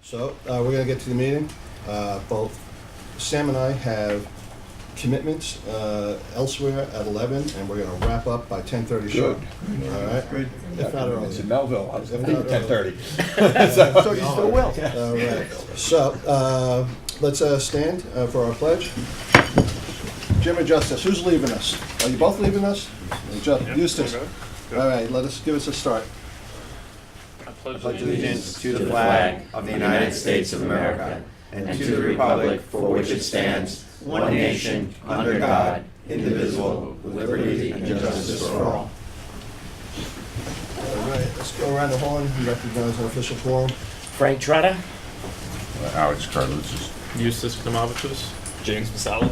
So we're going to get to the meeting. Both Sam and I have commitments elsewhere at 11, and we're going to wrap up by 10:30 sharp. All right? Good. If not earlier. It's in Melville. I was going to leave at 10:30. So you still will. All right. So let's stand for our pledge. Jim or Justice, who's leaving us? Are you both leaving us? Eustace. All right, give us a start. I pledge allegiance to the flag of the United States of America and to the republic for which it stands, one nation, under God, indivisible, with liberty and justice for all. All right, let's go around the horn and recognize our official quorum. Frank Trotta. Alex Carlucci. Eustace Klimavicius. James Masala.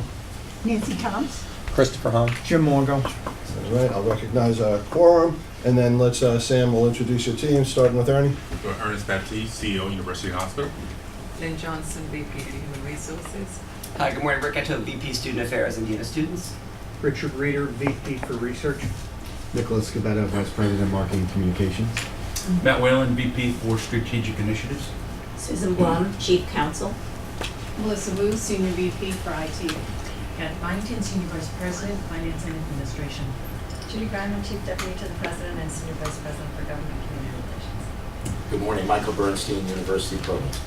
Nancy Toms. Christopher Hahn. Jim Mongo. All right, I'll recognize our quorum, and then Sam will introduce your team, starting with Ernie. Ernest Baptiste, CEO, University Hospital. Jen Johnson, VP Human Resources. Hi, good morning. Rick Etto, VP Student Affairs and Dean of Students. Richard Reeder, VP for Research. Nicholas Scabetta, Vice President, Marketing Communications. Matt Whalen, VP for Strategic Initiatives. Susan Blum, Chief Counsel. Melissa Wu, Senior VP for IT. Kat Byington, Senior Vice President, Finance and Administration. Judy Grimer, Chief Deputy to the President and Senior Vice President for Government Community Relations. Good morning, Michael Bernstein, University Provost.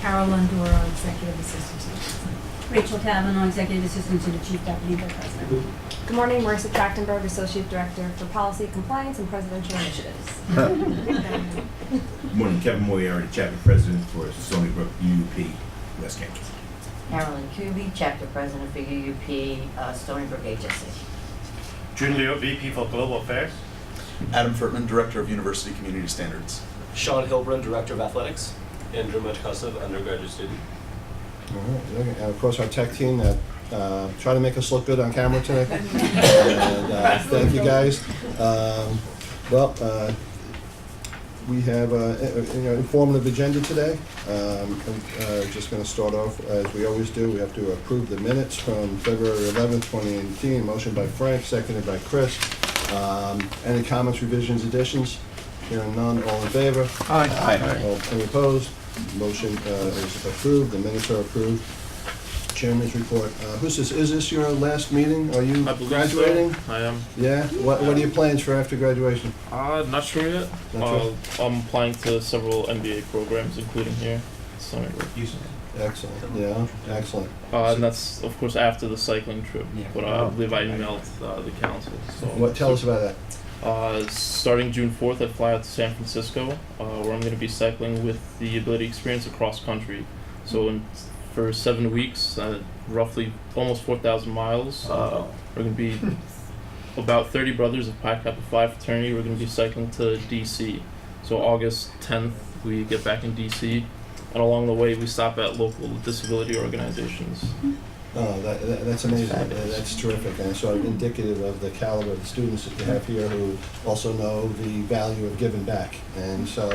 Carol Lundoro, Executive Assistant to the President. Rachel Kavanaugh, Executive Assistant to the Chief Deputy to the President. Good morning, Marissa Trachtenberg, Associate Director for Policy, Compliance, and Presidential Initiatives. Good morning, Kevin Moriarty, Chapter President for Stony Brook UUP West Campus. Carolyn Kuby, Chapter President for UUP Stony Brook HSC. Jun Liu, VP for Global Affairs. Adam Furtman, Director of University Community Standards. Sean Hilbrun, Director of Athletics. Andrew Matkosov, undergraduate student. All right, and of course our tech team that try to make us look good on camera today. And thank you guys. We have an informative agenda today. I'm just going to start off as we always do. We have to approve the minutes from February 11th, 2018. Motion by Frank, seconded by Chris. Any comments, revisions, additions? Hearing none, all in favor? Aye. Any opposed? Motion is approved. The minutes are approved. Chairman's report. Who's this? Is this your last meeting? Are you graduating? So. I am. Yeah. What are your plans for after graduation? Not sure yet. Not sure? I'm applying to several MBA programs, including here. Stony Brook. Excellent. Yeah. Excellent. And that's of course after the cycling trip. Yeah. But I believe I emailed the council. So. Tell us about that. Starting June 4th, I fly out to San Francisco, where I'm going to be cycling with the Ability Experience across country. So for 7 weeks, roughly almost 4,000 miles, we're going to be about 30 brothers of Pi Kappa Phi fraternity. We're going to be cycling to DC. So August 10th, we get back in DC, and along the way, we stop at local disability organizations. Oh, that's amazing. That's terrific, and so indicative of the caliber of the students that you have here who also know the value of giving back. And so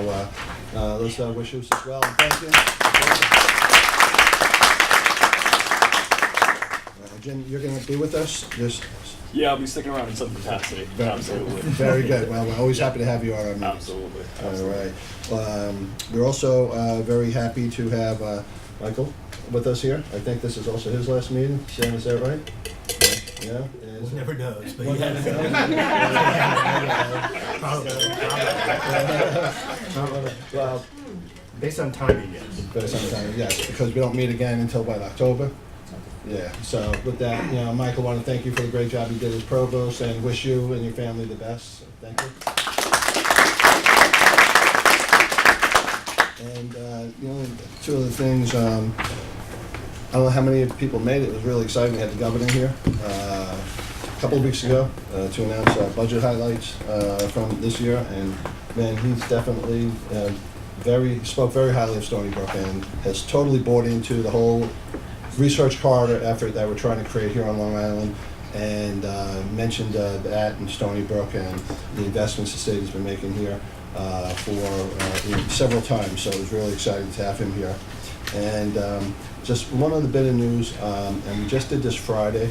let's wish you as well. And thank you. Jim, you're going to be with us? Yeah, I'll be sticking around in some capacity. Absolutely. Very good. Well, we're always happy to have you on our meetings. Absolutely. All right. We're also very happy to have Michael with us here. I think this is also his last meeting. Sam, is that right? Yeah? One never knows, but One yeah. never knows. Well, Based on timing, yes. but sometimes, yes, because we don't meet again until about October. Yeah, so with that, Michael, I want to thank you for the great job you did as provost and wish you and your family the best. So thank you. And, two other things, I don't know how many people made it. It was really exciting. We had the governor here a couple of weeks ago to announce budget highlights from this year. And, man, he's definitely spoke very highly of Stony Brook and has totally bought into the whole research corridor effort that we're trying to create here on Long Island, and mentioned that in Stony Brook and the investments the state has been making here for several times. So it was really exciting to have him here. And just one other bit of news, and we just did this Friday,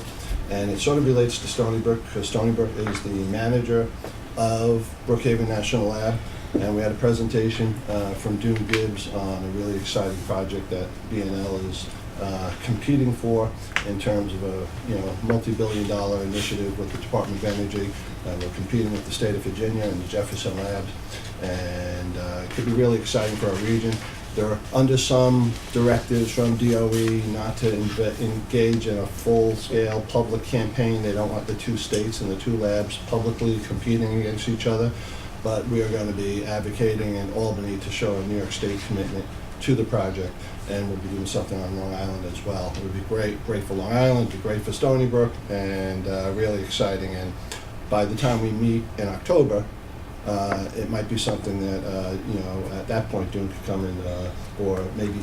and it sort of relates to Stony Brook because Stony Brook is the manager of Brookhaven National Lab. And we had a presentation from Dune Gibbs on a really exciting project that BNL is competing for in terms of a multi-billion-dollar initiative with the Department of Energy. We're competing with the state of Virginia and the Jefferson Labs, and it could be really exciting for our region. They're under some directives from DOE not to engage in a full-scale public campaign. They don't want the two states and the two labs publicly competing against each other, but we are going to be advocating in Albany to show a New York State commitment to the project, and we'll be doing something on Long Island as well. It would be great for Long Island, it'd be great for Stony Brook, and really exciting. And by the time we meet in October, it might be something that, at that point, Dune could come in, or maybe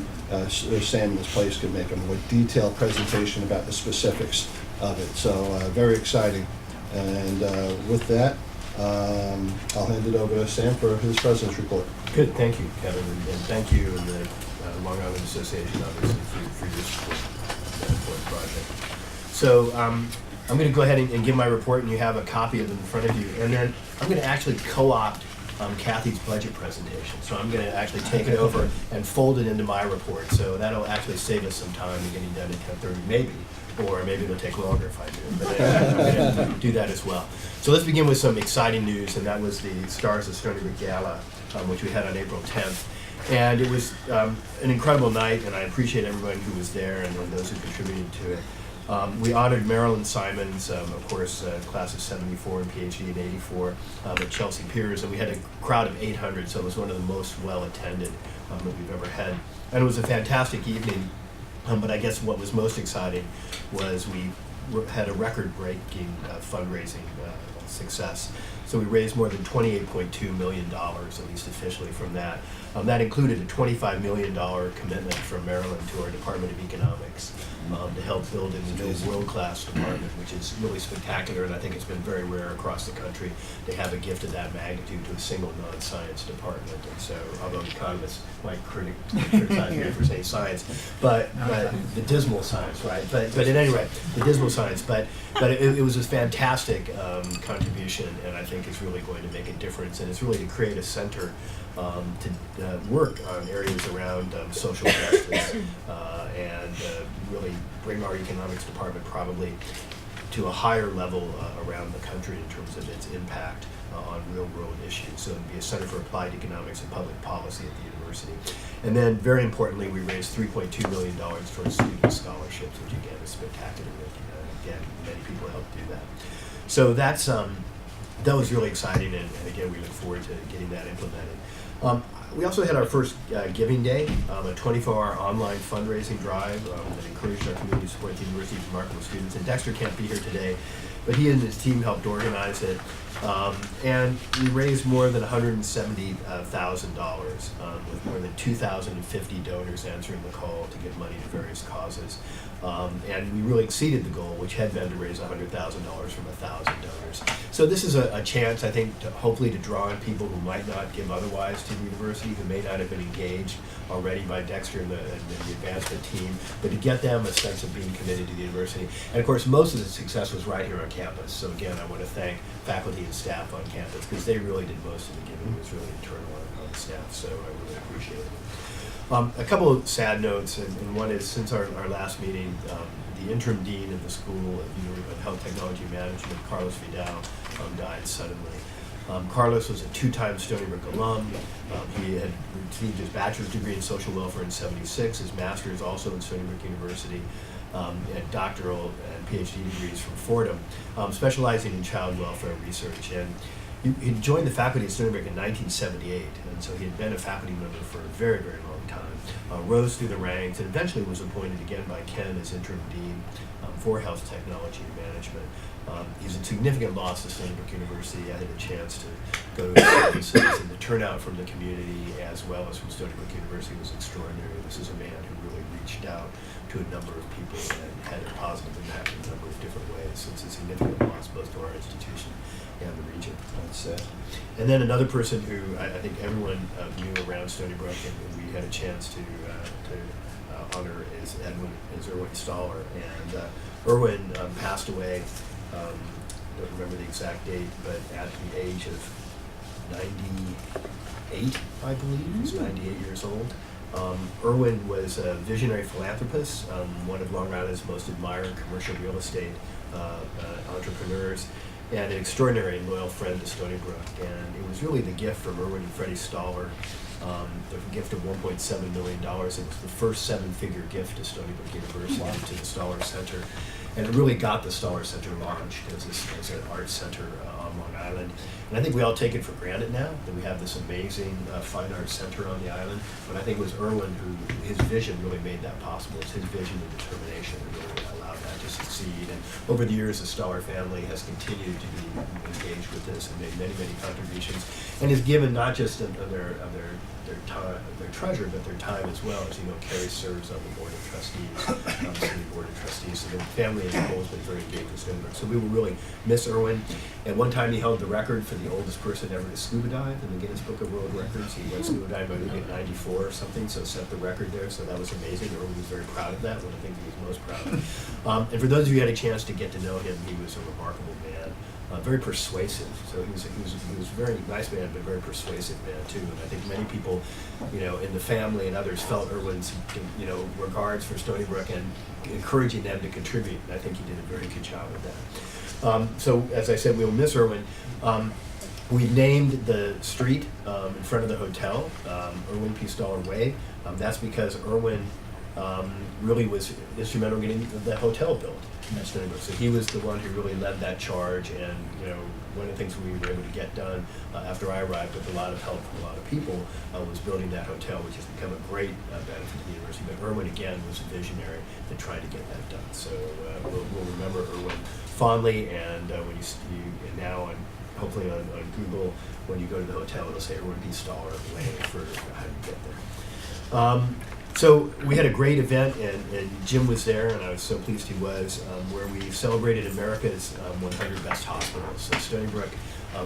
Sam in his place could make a more detailed presentation about the specifics of it. So very exciting. And with that, I'll hand it over to Sam for his president's report. Good, thank you, Kevin, and thank you and the Long Island Association, obviously, for your support of that important project. So I'm going to go ahead and give my report, and you have a copy of it in front of you. And then I'm going to actually co-opt Kathy's budget presentation. So I'm going to actually take it over and fold it into my report. So that'll actually save us some time in getting done at 10:30, maybe. Or maybe it'll take longer if I do. But I'm going to do that as well. So let's begin with some exciting news, and that was the Stars of Stony Brook Gala, which we had on April 10th. And it was an incredible night, and I appreciate everyone who was there and those who contributed to it. We honored Marilyn Simons, of course, class of 74 and PhD in 84, at Chelsea Piers, and we had a crowd of 800, so it was one of the most well-attended that we've ever had. And it was a fantastic evening, but I guess what was most exciting was we had a record-breaking fundraising success. So we raised more than $28.2 million, at least officially, from that. That included a $25 million commitment from Maryland to our Department of Economics to help build it into a world-class department, which is really spectacular, and I think it's been very rare across the country to have a gift of that magnitude to a single non-science department. And so, although economists might criticize me for saying science, but the dismal science, right? But at any rate, the dismal science. But it was a fantastic contribution, and I think it's really going to make a difference. And it's really to create a center to work on areas around social justice and really bring our economics department probably to a higher level around the country in terms of its impact on real-world issues. So it would be a Center for Applied Economics and Public Policy at the university. And then, very importantly, we raised $3.2 million for student scholarships, which again is spectacular. Again, many people helped do that. So that was really exciting, and again, we look forward to getting that implemented. We also had our first Giving Day, a 24-hour online fundraising drive that encouraged our community to support the university's remarkable students. And Dexter can't be here today, but he and his team helped organize it. And we raised more than $170,000 with more than 2,050 donors answering the call to give money to various causes. And we really exceeded the goal, which had been to raise $100,000 from 1,000 donors. So this is a chance, I think, hopefully to draw in people who might not give otherwise to the university, who may not have been engaged already by Dexter and the advancement team, but to get them a sense of being committed to the university. And of course, most of the success was right here on campus. So again, I want to thank faculty and staff on campus, because they really did most of the giving. It was really internal on the staff, so I really appreciate it. A couple of sad notes, and one is, since our last meeting, the interim dean of the School of Health Technology Management, Carlos Vidal, died suddenly. Carlos was a two-time Stony Brook alum. He had received his bachelor's degree in social welfare in '76, his master's also in Stony Brook University, and doctoral and PhD degrees from Fordham, specializing in child welfare research. And he joined the faculty at Stony Brook in 1978, and so he had been a faculty member for a very, very long time, rose through the ranks, and eventually was appointed again by Ken as interim dean for health technology and management. He's a significant loss to Stony Brook University. I had a chance to go to his services, and the turnout from the community as well as from Stony Brook University was extraordinary. This is a man who really reached out to a number of people and had a positive impact in a number of different ways. So it's a significant loss both to our institution and the region. And then another person who I think everyone knew around Stony Brook, and we had a chance to honor, is Erwin Staller. And Erwin passed away, I don't remember the exact date, but at the age of 8, I believe. He's 98 years old. Erwin was a visionary philanthropist, one of Long Island's most admired commercial real estate entrepreneurs, and an extraordinary and loyal friend to Stony Brook. And it was really the gift from Erwin and Freddie Stoller, the gift of $1.7 million. It was the first 7-figure gift to Stony Brook University and to the Stoller Center. And it really got the Stoller Center launched as an art center on Long Island. And I think we all take it for granted now that we have this amazing fine arts center on the island. But I think it was Erwin who, his vision really made that possible. It's his vision and determination that really allowed that to succeed. And over the years, the Stoller family has continued to be engaged with this and made many, many contributions. And has given not just of their time, their treasure, but their time as well. As you know, Carrie serves on the board of trustees, city board of trustees. So the family as a whole has been very engaged with Stony Brook. So we will really miss Erwin. At one time, he held the record for the oldest person ever to scuba dive in the Guinness Book of World Records. He went scuba diving in 94 or something, so set the record there. So that was amazing. Erwin was very proud of that. One of the things he was most proud of. And for those of you who had a chance to get to know him, he was a remarkable man. Very persuasive. So he was a very nice man, but very persuasive man too. And I think many people, in the family and others felt Erwin's, regards for Stony Brook and encouraging them to contribute. And I think he did a very good job with that. So as I said, we will miss Erwin. We named the street in front of the hotel Erwin P. Stoller Way. That's because Erwin really was instrumental in getting the hotel built at Stony Brook. So he was the one who really led that charge, and one of the things we were able to get done after I arrived with a lot of help from a lot of people was building that hotel, which has become a great benefit to the university. But Erwin, again, was a visionary that tried to get that done. So we'll remember Erwin fondly, and when and now hopefully on Google, when you go to the hotel, it'll say Erwin P. Stoller Way for how you get there. So we had a great event, and Jim was there, and I was so pleased he was, where we celebrated America's 100 best hospitals. So Stony Brook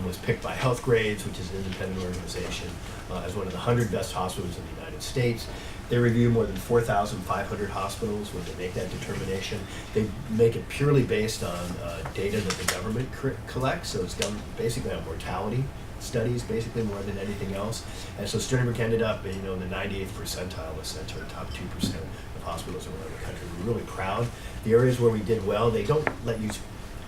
was picked by Health Grades, which is an independent organization, as one of the 100 best hospitals in the United States. They review more than 4,500 hospitals when they make that determination. They make it purely based on data that the government collects, so it's done basically on mortality studies, basically more than anything else. And so Stony Brook ended up in the 98th percentile of center, top 2% of hospitals around the country. We're really proud. The areas where we did well, they don't let you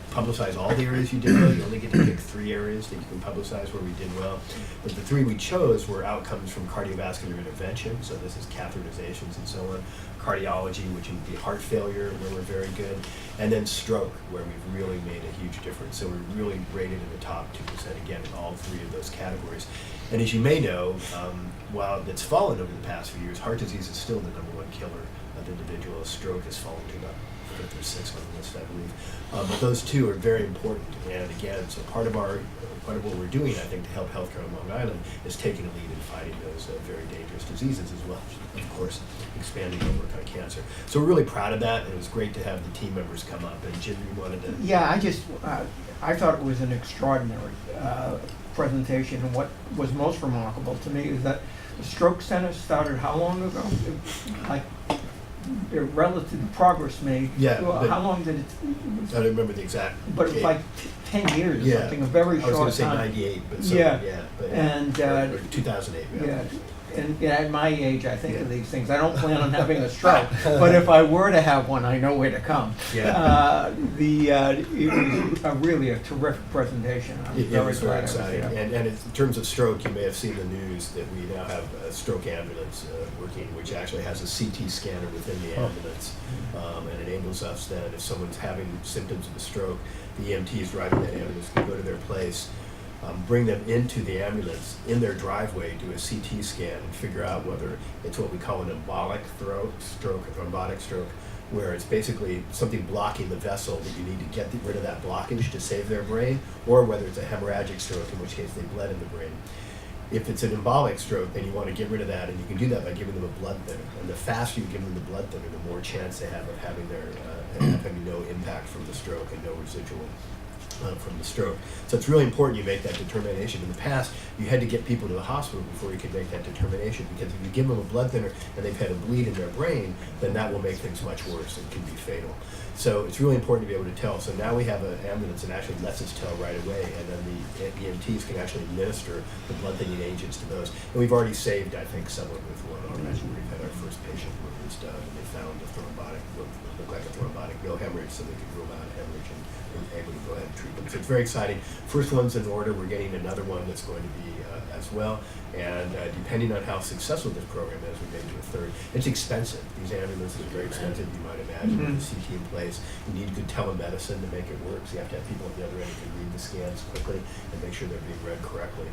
publicize all the areas you did well. You only get to pick 3 areas that you can publicize where we did well. But the 3 we chose were outcomes from cardiovascular intervention, so this is catheterizations and so on, cardiology, which would be heart failure, where we're very good, and then stroke, where we've really made a huge difference. So we're really rated in the top 2% again in all 3 of those categories. And as you may know, while it's fallen over the past few years, heart disease is still the #1 killer of individuals. Stroke has fallen to about 5th or 6th on the list, I believe. But those 2 are very important. And again, so part of what we're doing, I think, to help healthcare on Long Island is taking a lead in fighting those very dangerous diseases as well. Of course, expanding our work on cancer. So we're really proud of that, and it was great to have the team members come up. And Jim, you wanted to... Yeah, I thought it was an extraordinary presentation, and what was most remarkable to me is that the stroke center started how long ago? Like, relative progress made. Yeah. How long did it? I don't remember the exact. But it was like 10 years or something, a very short time. I was going to say 98, but so, but and or 2008. Yeah. And at my age, I think of these things. I don't plan on having a stroke, but if I were to have one, I know where to come. Yeah. It was really a terrific presentation. It was very exciting. And in terms of stroke, you may have seen the news that we now have a stroke ambulance working, which actually has a CT scanner within the ambulance, and enables us then, if someone's having symptoms of a stroke, the EMTs driving that ambulance can go to their place, bring them into the ambulance in their driveway, do a CT scan, and figure out whether it's what we call an embolic stroke or thrombotic stroke, where it's basically something blocking the vessel that you need to get rid of that blockage to save their brain, or whether it's a hemorrhagic stroke, in which case they bled in the brain. If it's an embolic stroke, then you want to get rid of that, and you can do that by giving them a blood thinner. And the faster you give them the blood thinner, the more chance they have of having no impact from the stroke and no residual from the stroke. So it's really important you make that determination. In the past, you had to get people to the hospital before you could make that determination, because if you give them a blood thinner and they've had a bleed in their brain, then that will make things much worse and can be fatal. So it's really important to be able to tell. So now we have an ambulance that actually lets us tell right away, and then the EMTs can actually administer the blood thinning agents to those. And we've already saved, I think, someone with one already. We've had our first patient who was done, and they found a thrombotic, what looked like a thrombotic, no hemorrhage, so they could rule out a hemorrhage and able to go ahead and treat them. So it's very exciting. First one's in order. We're getting another one that's going to be as well. And depending on how successful this program is, we may do a third. It's expensive. These ambulances are very expensive, you might imagine, with the CT in place. You need good telemedicine to make it work, so you have to have people at the other end who can read the scans quickly and make sure they're being read correctly.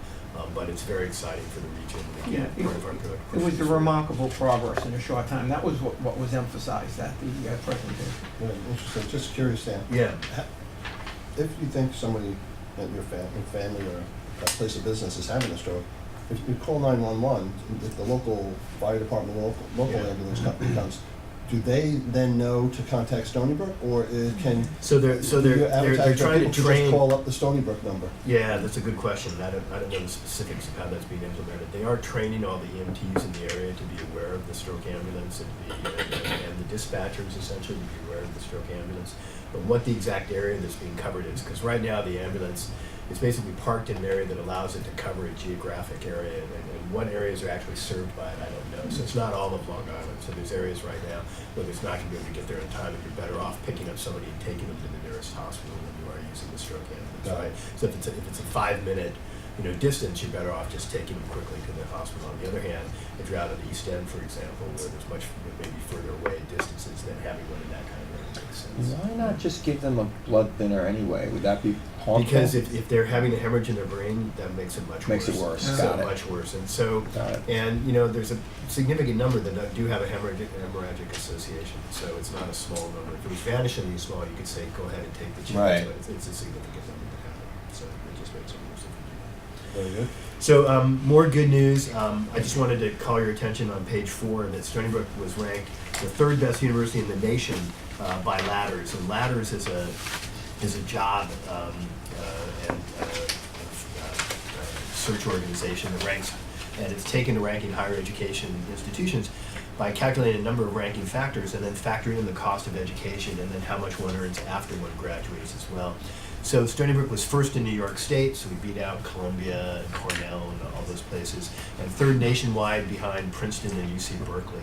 But it's very exciting for the region. And again, part of our good. It was a remarkable progress in a short time. That was what was emphasized at the presentation. Yeah, interesting. Just curious, Dan. Yeah. If you think somebody at your family or a place of business is having a stroke, if you call 911, if the local fire department, local ambulance company comes, do they then know to contact Stony Brook, or can they're trying to train? Just call up the Stony Brook number. Yeah, that's a good question. I don't know the specifics of how that's being implemented. They are training all the EMTs in the area to be aware of the stroke ambulance and the dispatchers essentially to be aware of the stroke ambulance. But what the exact area that's being covered is, because right now the ambulance is basically parked in an area that allows it to cover a geographic area, and what areas are actually served by it, I don't know. So it's not all of Long Island. So there's areas right now where there's not going to be able to get there in time, and you're better off picking up somebody and taking them to the nearest hospital than you are using the stroke ambulance, right? So if it's a 5-minute distance, you're better off just taking them quickly to the hospital. On the other hand, if you're out of the East End, for example, where there's much maybe further away distances, then having one in that kind of area makes sense. Why not just give them a blood thinner anyway? Would that be harmful? Because if they're having a hemorrhage in their brain, that makes it much worse. Makes it worse. So Got it. much worse. And so, Got it. and there's a significant number that do have a hemorrhagic association. So it's not a small number. If it was vanishingly small, you could say, go ahead and take the chance. Right. But it's a significant number to have it. So it just makes it worse if you do that. Very good. So more good news. I just wanted to call your attention on page 4 that Stony Brook was ranked the 3rd best university in the nation by Ladders. And Ladders is a job and search organization that ranks, and it's taken to ranking higher education institutions by calculating a number of ranking factors and then factoring in the cost of education and then how much one earns after one graduates as well. So Stony Brook was first in New York State, so we beat out Columbia and Cornell and all those places, and 3rd nationwide behind Princeton and UC Berkeley.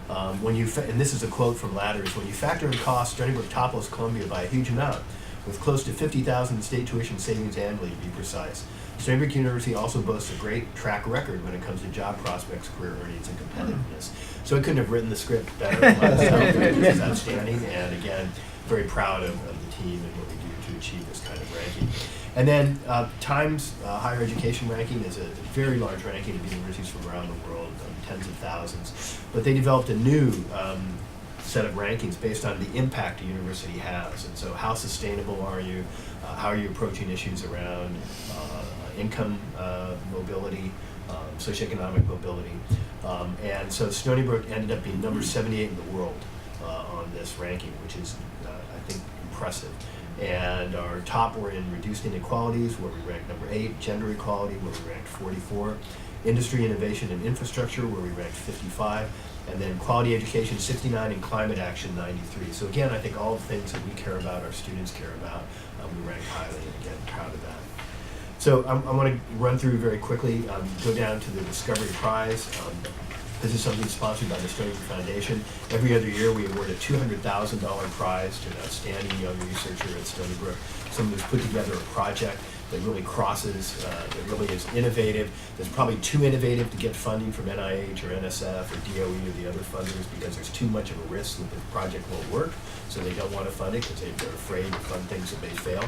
And this is a quote from Ladders, when you factor in costs, Stony Brook topples Columbia by a huge amount, with close to $50,000 in state tuition savings annually, to be precise. Stony Brook University also boasts a great track record when it comes to job prospects, career earnings, and competitiveness. So I couldn't have written the script better myself. It was outstanding, and again, very proud of the team and what we do to achieve this kind of ranking. And then Times Higher Education ranking is a very large ranking of universities from around the world, tens of thousands. But they developed a new set of rankings based on the impact a university has. And so how sustainable are you? How are you approaching issues around income mobility, socioeconomic mobility? And so Stony Brook ended up being number 78 in the world on this ranking, which is, I think, impressive. And our top were in reduced inequalities, where we ranked number 8, gender equality, where we ranked 44, industry, innovation, and infrastructure, where we ranked 55, and then quality education 69, and climate action 93. So again, I think all the things that we care about, our students care about, we rank highly, and again, proud of that. So I want to run through very quickly, go down to the Discovery Prize. This is something sponsored by the Stony Brook Foundation. Every other year, we award a $200,000 prize to an outstanding young researcher at Stony Brook, someone who's put together a project that really crosses, that really is innovative. That's probably too innovative to get funding from NIH or NSF or DOE or the other funders, because there's too much of a risk that the project won't work, so they don't want to fund it because they're afraid to fund things that may fail.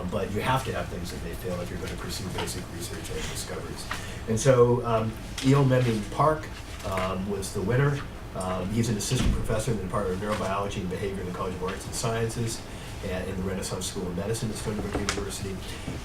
But you have to have things that may fail if you're going to pursue basic research and discoveries. And so Eel Meming Park was the winner. He's an assistant professor in the Department of Neurobiology and Behavior in the College of Arts and Sciences in the Renaissance School of Medicine at Stony Brook University.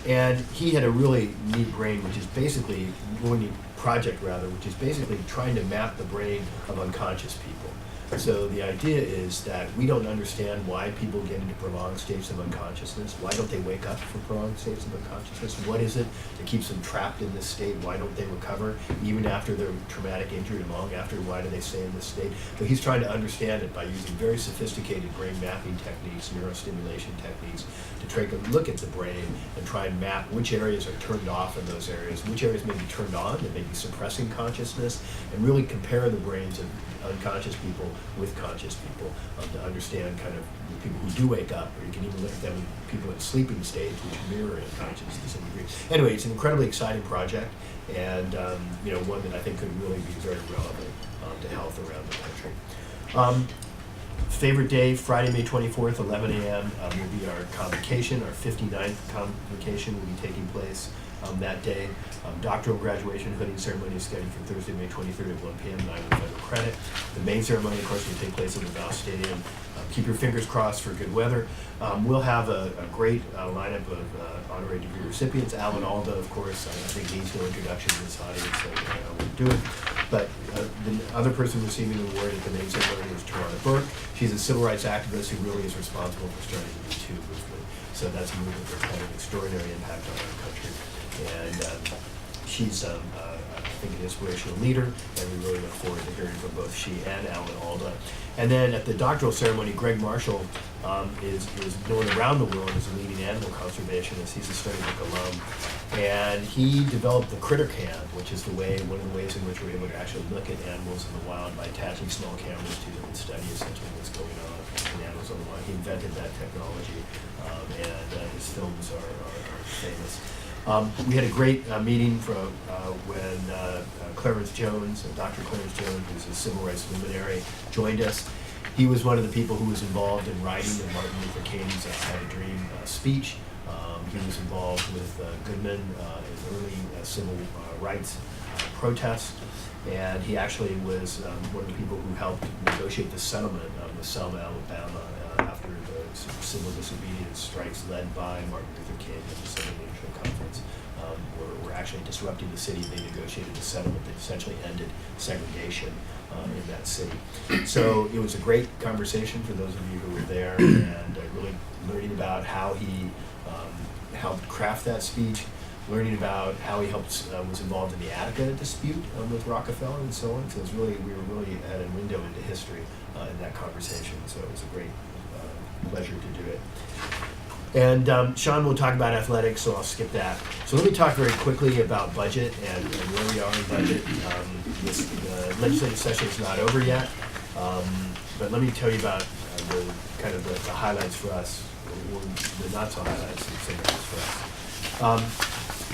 And he had a really neat brain, which is basically, really neat project rather, which is basically trying to map the brain of unconscious people. So the idea is that we don't understand why people get into prolonged states of unconsciousness. Why don't they wake up from prolonged states of unconsciousness? What is it that keeps them trapped in this state? Why don't they recover even after their traumatic injury and long after? Why do they stay in this state? So he's trying to understand it by using very sophisticated brain mapping techniques, neurostimulation techniques, to take a look at the brain and try and map which areas are turned off in those areas, which areas may be turned on that may be suppressing consciousness, and really compare the brains of unconscious people with conscious people to understand kind of the people who do wake up, or you can even look at them with people in sleeping states, which mirror unconsciousness to some degree. Anyway, it's an incredibly exciting project, and one that I think could really be very relevant to health around the country. Favorite day, Friday, May 24th, 11 a.m. Will be our convocation. Our 59th convocation will be taking place that day. Doctoral graduation hooding ceremony is scheduled for Thursday, May 23rd at 1 p.m. 9 with federal credit. The main ceremony, of course, will take place in the Val Stadium. Keep your fingers crossed for good weather. We'll have a great lineup of honorary degree recipients. Alan Alda, of course, I think needs no introduction to this audience, so I won't do it. But the other person receiving the award at the main ceremony is Tarana Burke. She's a civil rights activist who really is responsible for starting the Me Too movement. So that's a movement that's had an extraordinary impact on our country. And she's, I think, an inspirational leader, and we really look forward to hearing from both she and Alan Alda. And then at the doctoral ceremony, Greg Marshall is known around the world as a leading animal conservationist. He's a Stony Brook alum. And he developed the critter cam, which is one of the ways in which we're able to actually look at animals in the wild by attaching small cameras to them and study essentially what's going on in animals on the wild. He invented that technology, and his films are famous. We had a great meeting when Clarence Jones, Dr. Clarence Jones, who's a civil rights luminary, joined us. He was one of the people who was involved in writing the Martin Luther King's I Have a Dream speech. He was involved with Goodman in early civil rights protests, and he actually was one of the people who helped negotiate the settlement with Selma, Alabama, after the civil disobedience strikes led by Martin Luther King at the Southern Leadership Conference were actually disrupting the city. They negotiated a settlement that essentially ended segregation in that city. So it was a great conversation for those of you who were there, and really learning about how he helped craft that speech, learning about how he was involved in the Attica dispute with Rockefeller and so on. So we were really at a window into history in that conversation. So it was a great pleasure to do it. And Sean will talk about athletics, so I'll skip that. So let me talk very quickly about budget and where we are in budget. This legislative session is not over yet, but let me tell you about the highlights for us, or the not so highlights, for us.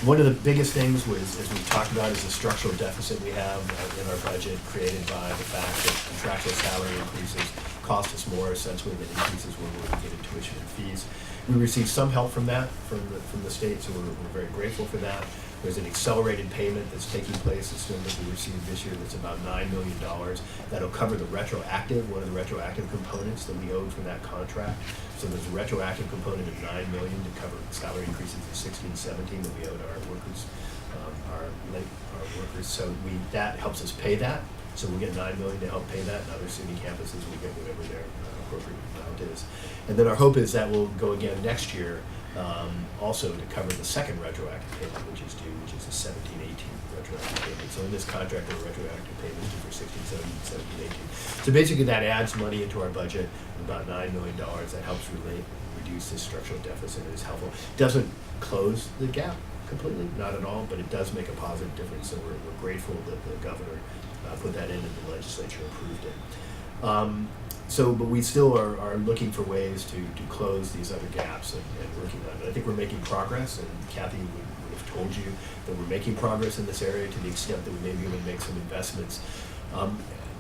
One of the biggest things was, as we've talked about, is the structural deficit we have in our budget, created by the fact that contractual salary increases cost us more essentially than increases when we're getting tuition and fees. We received some help from that from the state, so we're very grateful for that. There's an accelerated payment that's taking place as soon as we received this year that's about $9 million. That'll cover one of the retroactive components that we owed for that contract. So there's a retroactive component of $9 million to cover salary increases in 16, 17 that we owed our workers, our workers. So that helps us pay that. So we'll get $9 million to help pay that, and other city campuses will get whatever their appropriate amount is. And then our hope is that will go again next year, also to cover the second retroactive payment, which is due, which is the 17-18 retroactive payment. So in this contract, the retroactive payment is due for 16, 17, 17, 18. So basically that adds money into our budget, about $9 million. That helps reduce the structural deficit. It is helpful. Doesn't close the gap completely, not at all, but it does make a positive difference. So we're grateful that the governor put that in and the legislature approved it. But we still are looking for ways to close these other gaps and working on it. I think we're making progress, and Kathy would have told you that we're making progress in this area to the extent that we may be able to make some investments.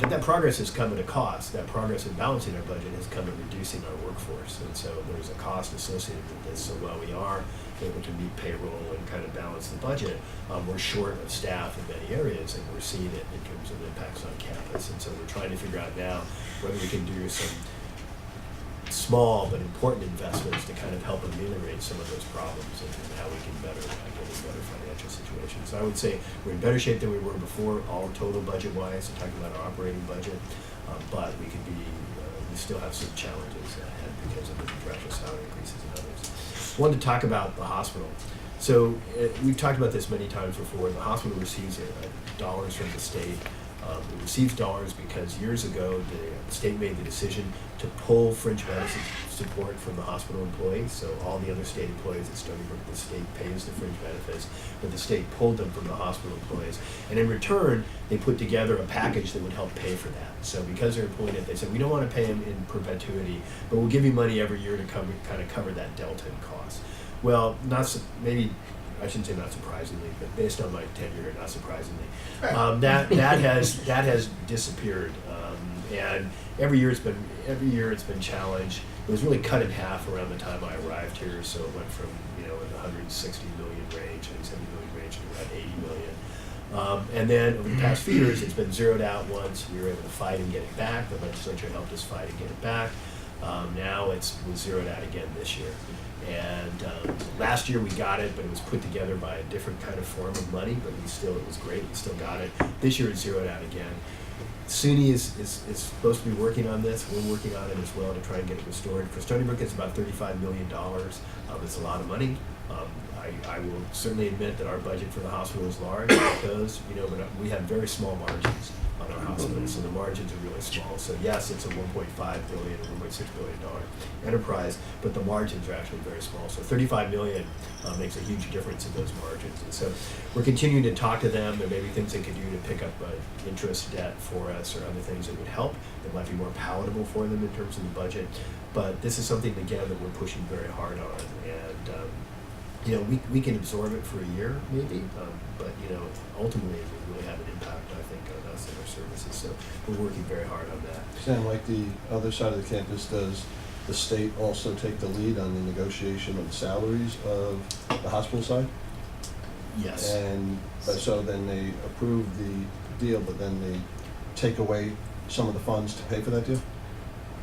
But that progress has come at a cost. That progress in balancing our budget has come at reducing our workforce. And so there's a cost associated with this. So while we are able to meet payroll and kind of balance the budget, we're short of staff in many areas, and we're seeing it in terms of impacts on campus. And so we're trying to figure out now whether we can do some small but important investments to kind of help ameliorate some of those problems and how we can better get in better financial situations. So I would say we're in better shape than we were before, all total budget-wise, I'm talking about our operating budget, but we could be, we still have some challenges ahead because of the contractual salary increases and others. I wanted to talk about the hospital. So we've talked about this many times before. The hospital receives dollars from the state. It receives dollars because years ago the state made the decision to pull fringe medicine support from the hospital employees. So all the other state employees at Stony Brook, the state pays the fringe benefits, but the state pulled them from the hospital employees. And in return, they put together a package that would help pay for that. So because they're employing it, they said, we don't want to pay them in perpetuity, but we'll give you money every year to kind of cover that delta in cost. Well, maybe I shouldn't say not surprisingly, but based on my tenure, not surprisingly, that has disappeared, and every year it's been challenged. It was really cut in half around the time I arrived here, so it went from in the 160 million range, 170 million range to about 80 million. And then over the past few years, it's been zeroed out once. We were able to fight and get it back. The legislature helped us fight and get it back. Now it was zeroed out again this year. And last year we got it, but it was put together by a different kind of form of money, but it was great, we still got it. This year it's zeroed out again. SUNY is supposed to be working on this. We're working on it as well to try and get it restored. For Stony Brook, it's about $35 million. It's a lot of money. I will certainly admit that our budget for the hospital is large because, but we have very small margins on our hospital, so the margins are really small. So yes, it's a $1.5 billion or $1.6 billion enterprise, but the margins are actually very small. So $35 million makes a huge difference in those margins. And so we're continuing to talk to them. There may be things they could do to pick up interest debt for us or other things that would help that might be more palatable for them in terms of the budget. But this is something, again, that we're pushing very hard on. And we can absorb it for a year, maybe, but ultimately it will really have an impact, I think, on us and our services. So we're working very hard on that. Sam, like the other side of the campus, does the state also take the lead on the negotiation of the salaries of the hospital side? Yes. And so then they approve the deal, but then they take away some of the funds to pay for that deal?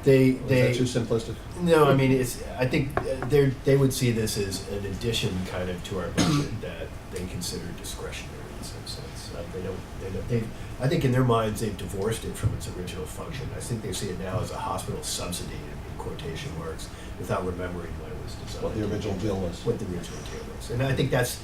Is that too simplistic? No, I mean, I think they would see this as an addition kind of to our budget that they consider discretionary in some sense. I think in their minds they've divorced it from its original function. I think they see it now as a hospital subsidy in quotation marks without remembering what it was designed. What the original deal was. What the original deal was. And I think that's,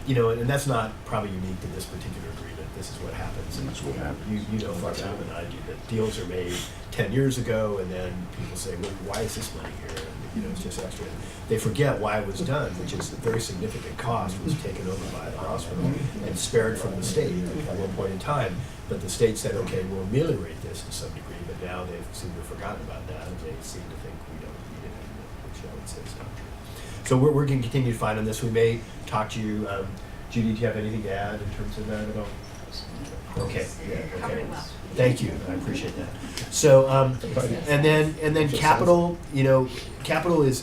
and that's not probably unique to this particular agreement. This is what happens. That's what happens. You know far better than I do that deals are made 10 years ago, and then people say, well, why is this money here? And, it's just extra. They forget why it was done, which is a very significant cost was taken over by the hospital and spared from the state at one point in time. But the state said, okay, we'll ameliorate this to some degree, but now they seem to have forgotten about that, and they seem to think we don't need it anymore, which I would say is not true. So we're going to continue to fight on this. We may talk to you. Judy, do you have anything to add in terms of that at all? Okay. Yeah, okay. Thank you. I appreciate that. So, and then capital. Capital is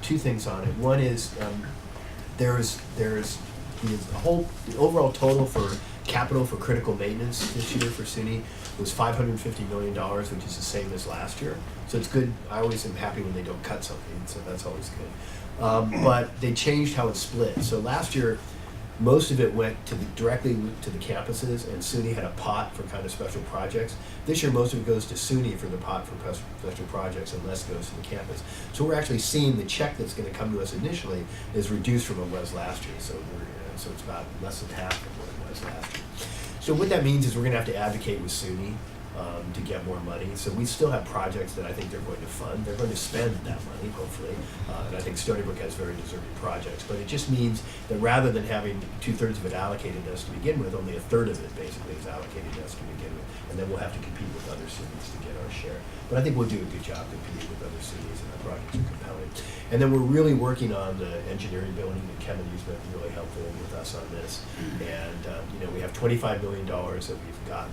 two things on it. One is there's the overall total for capital for critical maintenance this year for SUNY was $550 million, which is the same as last year. So it's good. I always am happy when they don't cut something, so that's always good. But they changed how it's split. So last year, most of it went directly to the campuses, and SUNY had a pot for kind of special projects. This year, most of it goes to SUNY for the pot for special projects, and less goes to the campus. So we're actually seeing the check that's going to come to us initially is reduced from what it was last year. So it's about less than half of what it was last year. So what that means is we're going to have to advocate with SUNY to get more money. So we still have projects that I think they're going to fund. They're going to spend that money, hopefully. And I think Stony Brook has very deserving projects. But it just means that rather than having 2/3 of it allocated to us to begin with, only 1/3 of it basically is allocated to us to begin with. And then we'll have to compete with other cities to get our share. But I think we'll do a good job competing with other cities, and our projects are compelling. And then we're really working on the engineering building, and Kevin has been really helpful with us on this. And we have $25 million that we've gotten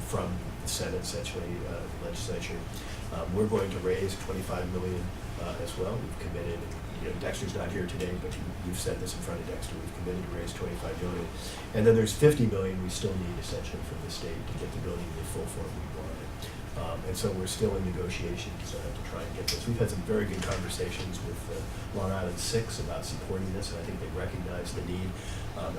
from the Senate, essentially, the legislature. We're going to raise $25 million as well. We've committed, and Dexter's not here today, but you've said this in front of Dexter. We've committed to raise $25 billion, and then there's $50 million we still need essentially from the state to get the building in the full form we want it. And so we're still in negotiations to try and get this. We've had some very good conversations with Long Island 6 about supporting this, and I think they recognize the need.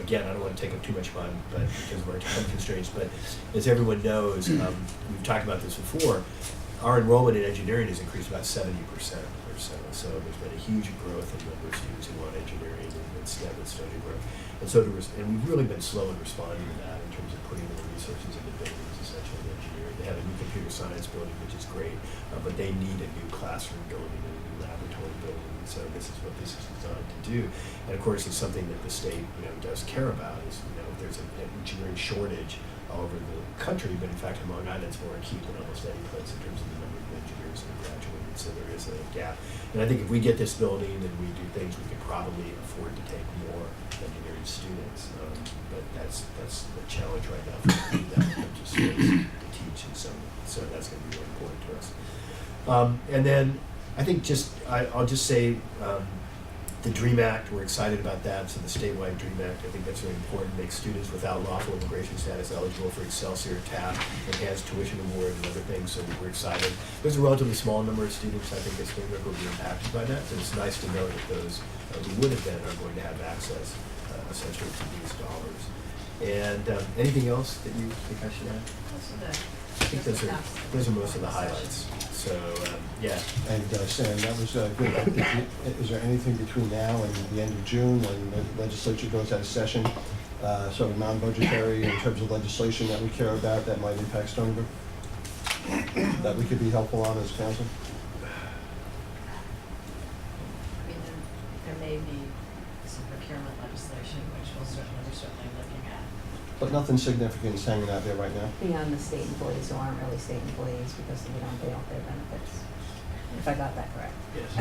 Again, I don't want to take up too much time, but because of our time constraints, but as everyone knows, we've talked about this before, our enrollment in engineering has increased about 70% or so. So there's been a huge growth in the number of students who want engineering and STEM at Stony Brook. And we've really been slow in responding to that in terms of putting more resources into buildings, essentially in engineering. They have a new computer science building, which is great, but they need a new classroom building and a new laboratory building. And so this is what this is designed to do. And of course, it's something that the state, does care about. Is there's an engineering shortage all over the country, but in fact, in Long Island, it's more acute than almost any place in terms of the number of engineers that are graduating. So there is a gap. And I think if we get this building and we do things, we could probably afford to take more engineering students. But that's the challenge right now for that in terms of space to teach, and so that's going to be really important to us. And then I think I'll just say the DREAM Act, we're excited about that. So the statewide DREAM Act, I think that's really important. Makes students without lawful immigration status eligible for Excelsior, TAP, enhanced tuition award, and other things. So we're excited. There's a relatively small number of students, I think, at Stony Brook will be impacted by that. So it's nice to know that those who would have been are going to have access, essentially, to these dollars. And anything else that you think I should add? I think those are most of the highlights. So, yeah. And Sam, that was good. Is there anything between now and the end of June when the legislature goes out of session, sort of non-budgetary in terms of legislation that we care about that might impact Stony Brook, that we could be helpful on as council? I mean, there may be some procurement legislation, which we're certainly looking at. But nothing significant is hanging out there right now. Beyond the state employees who aren't really state employees because they don't pay off their benefits. If I got that correct. Yes.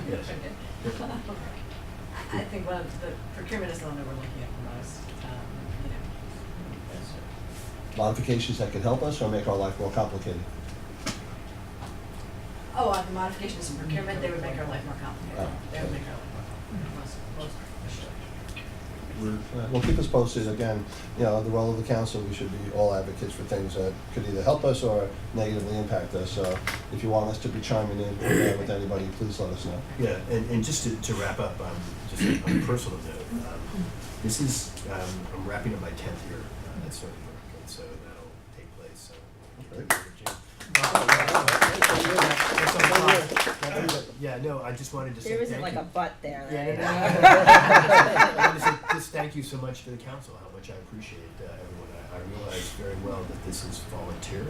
Yes. I think one of the procurement is the one that we're looking at the most. Modifications that could help us or make our life more complicated? The modifications in procurement, they would make our life more complicated. They would make our life more complicated, most for sure. Well, keep us posted. Again, the role of the council, we should be all advocates for things that could either help us or negatively impact us. So if you want us to be chiming in with anybody, please let us know. Yeah, and just to wrap up, just on a personal note, this is, I'm wrapping up my 10th year at Stony Brook, and so that'll take place. Yeah, no, I just wanted to say There isn't thank like you. a butt there. I wanted to say just thank you so much to the council, how much I appreciate everyone. I realize very well that this is volunteer.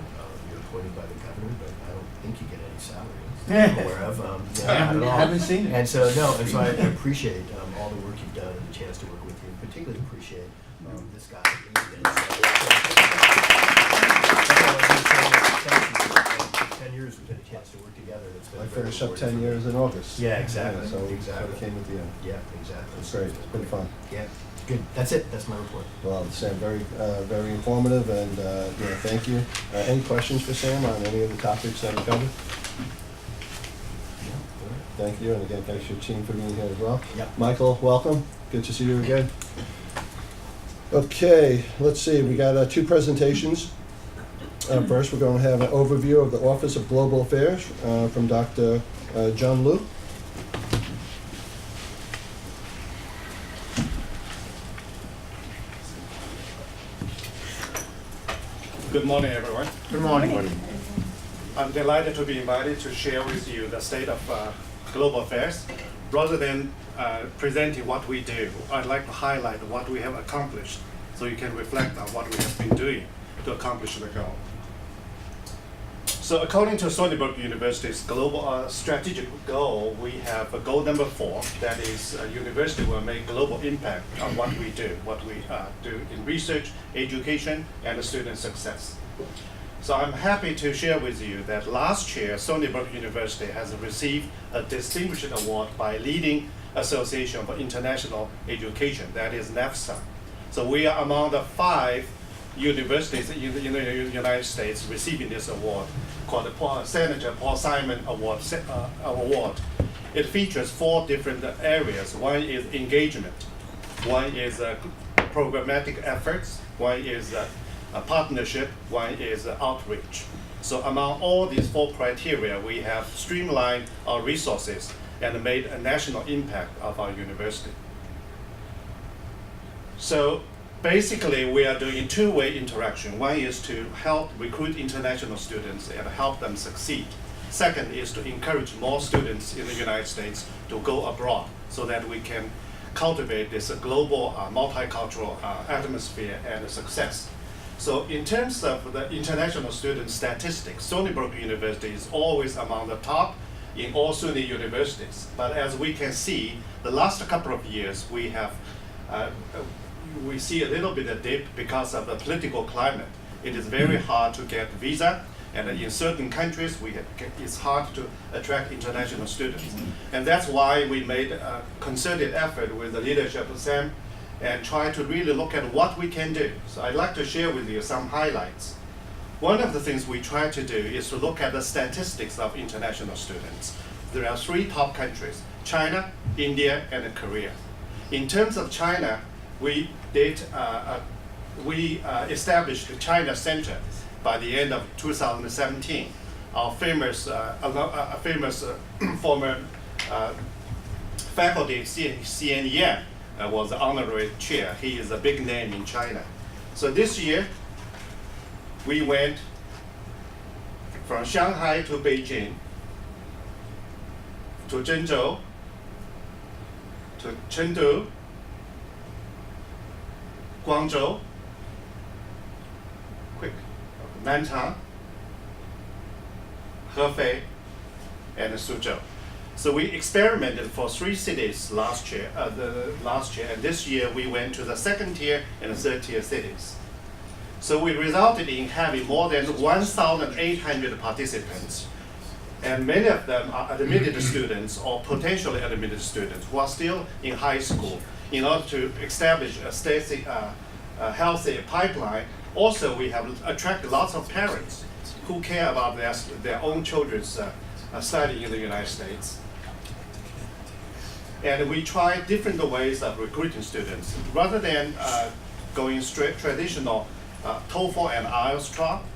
You're appointed by the governor, but I don't think you get any salary. I'm aware of. Not at all. I haven't seen it. And so, I appreciate all the work you've done and the chance to work with you. And particularly appreciate this guy. Thank you. 10 years we've had a chance to work together. It's been I very finished up rewarding 10 for me. years in August. Yeah, exactly. So exactly. it came at the end. Yeah, exactly. It's great. It's been fun. Yeah, good. That's it. That's my report. Well, Sam, very informative, and thank you. Any questions for Sam on any of the topics that we covered? Thank you, and again, thanks to your team for being here as well. Yep. Michael, welcome. Good to see you again. Okay, let's see. We got 2 presentations. First, we're going to have an overview of the Office of Global Affairs from Dr. John Liu. Good morning, everyone. Good morning. I'm delighted to be invited to share with you the state of global affairs. Rather than presenting what we do, I'd like to highlight what we have accomplished so you can reflect on what we have been doing to accomplish the goal. So according to Stony Brook University's global strategic goal, we have a goal number 4, that is university will make global impact on what we do in research, education, and student success. So I'm happy to share with you that last year, Stony Brook University has received a distinguished award by leading Association for International Education, that is NAFSA. So we are among the 5 universities in the United States receiving this award, called the Senator Paul Simon Award. It features 4 different areas. One is engagement, one is programmatic efforts, one is a partnership, one is outreach. So among all these 4 criteria, we have streamlined our resources and made a national impact of our university. So basically, we are doing 2-way interaction. One is to help recruit international students and help them succeed. Second is to encourage more students in the United States to go abroad so that we can cultivate this global multicultural atmosphere and success. So in terms of the international student statistics, Stony Brook University is always among the top in all SUNY universities. But as we can see, the last couple of years we have we see a little bit of dip because of the political climate. It is very hard to get visa, and in certain countries it's hard to attract international students. And that's why we made a concerted effort with the leadership of Sam and try to really look at what we can do. So I'd like to share with you some highlights. One of the things we try to do is to look at the statistics of international students. There are 3 top countries: China, India, and Korea. In terms of China, we established the China Center by the end of 2017. Our famous former faculty, C.N. Yan, was the honorary chair. He is a big name in China. So this year, we went from Shanghai to Beijing, to Zhengzhou, to Chengdu, Guangzhou, Nanchang, Hefei, and Suzhou. So we experimented for 3 cities last year, and this year we went to the 2nd tier and 3rd tier cities. So we resulted in having more than 1,800 participants, and many of them are admitted students or potentially admitted students who are still in high school, in order to establish a healthy pipeline. Also, we have attracted lots of parents who care about their own children's study in the United States. And we try different ways of recruiting students. Rather than going straight traditional TOEFL and IELTS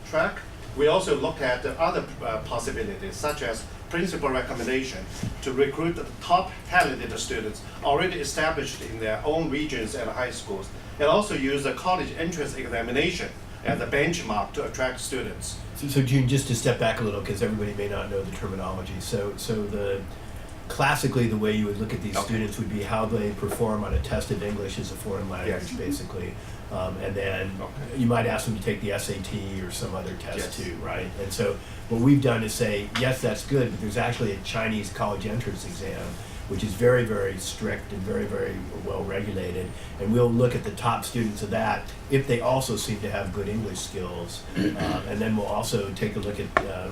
track, we also look at the other possibilities, such as principal recommendation to recruit the top talented students already established in their own regions and high schools, and also use the college entrance examination as a benchmark to attract students. So June, just to step back a little, because everybody may not know the terminology. Classically, the way you would look at these students would be how they perform on a test of English as a foreign language, basically. And then you might ask them to take the SAT or some other test too, right? And so what we've done is say, yes, that's good, but there's actually a Chinese college entrance exam, which is very, very strict and very, very well regulated. And we'll look at the top students of that if they also seem to have good English skills. And then we'll also take a look at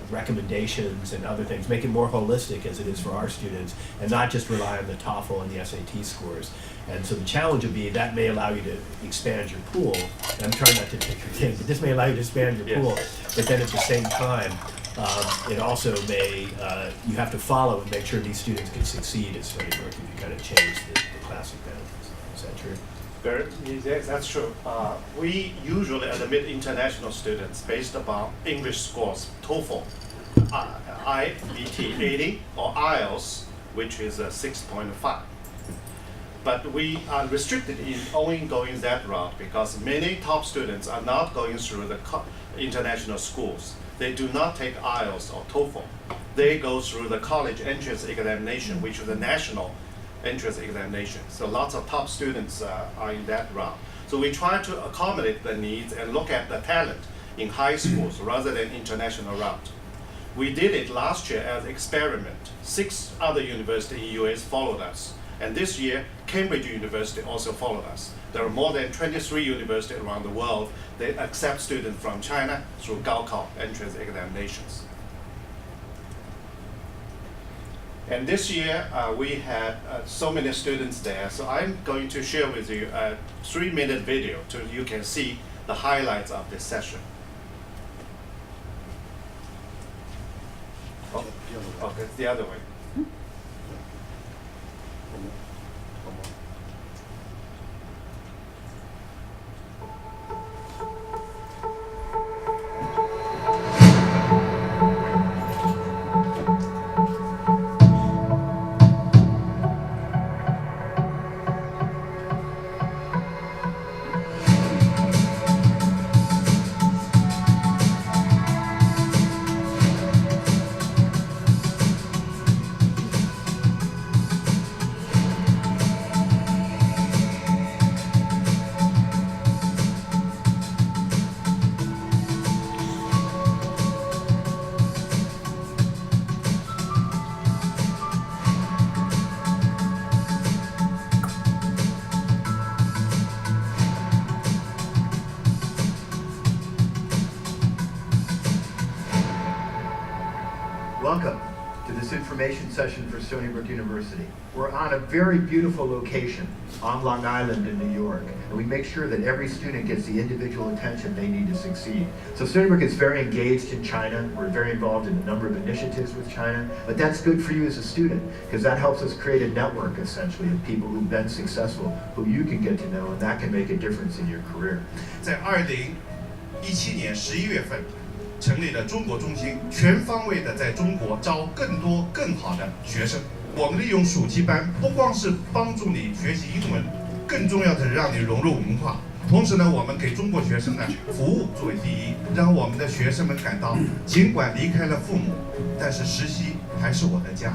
recommendations and other things, make it more holistic as it is for our students, and not just rely on the TOEFL and the SAT scores. And so the challenge would be that may allow you to expand your pool. And I'm trying not to take your thing, but this may allow you to expand your pool. But then at the same time, it also may, you have to follow and make sure these students can succeed at Stony Brook if you kind of change the classic benefits. Is that true? Yes, that's true. We usually admit international students based upon English scores, TOEFL, IBT 80, or IELTS, which is 6.5. But we are restricted in only going that route because many top students are not going through the international schools. They do not take IELTS or TOEFL. They go through the college entrance examination, which is the national entrance examination. So lots of top students are in that route. So we try to accommodate the needs and look at the talent in high schools rather than international route. We did it last year as an experiment. 6 other universities in the US followed us. And this year, Cambridge University also followed us. There are more than 23 universities around the world that accept students from China through Gaokao entrance examinations. And this year, we had so many students there. So I'm going to share with you a 3-minute video so you can see the highlights of this session. Oh, okay, it's the other way. Welcome to this information session for Stony Brook University. We're on a very beautiful location on Long Island in New York, and we make sure that every student gets the individual attention they need to succeed. So Stony Brook is very engaged in China. We're very involved in a number of initiatives with China, but that's good for you as a student, because that helps us create a network, essentially, of people who've been successful, who you can get to know, and that can make a difference in your career. 在2017年11月份。成立了中国中心，全方位的在中国招更多更好的学生。我们利用暑期班，不光是帮助你学习英文，更重要的是让你融入文化。同时呢，我们给中国学生呢服务作为第一，让我们的学生们感到，尽管离开了父母，但是实习还是我的家。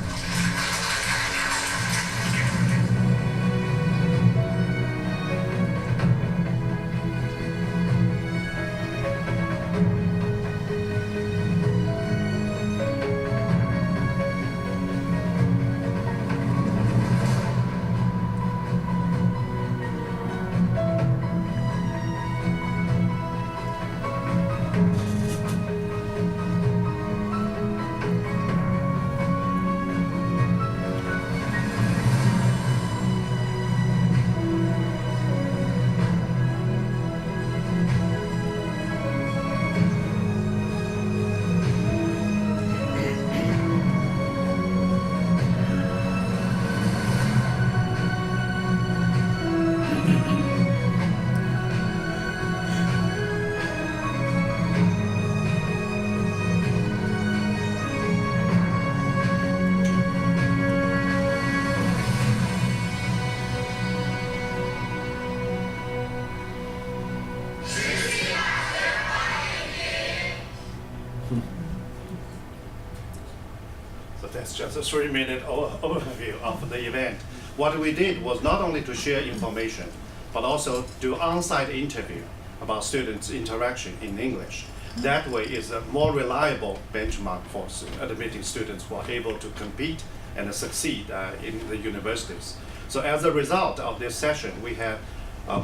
That's just a 3-minute overview of the event. What we did was not only to share information, but also do on-site interview about students' interaction in English. That way is a more reliable benchmark for admitting students who are able to compete and succeed in the universities. So as a result of this session, we have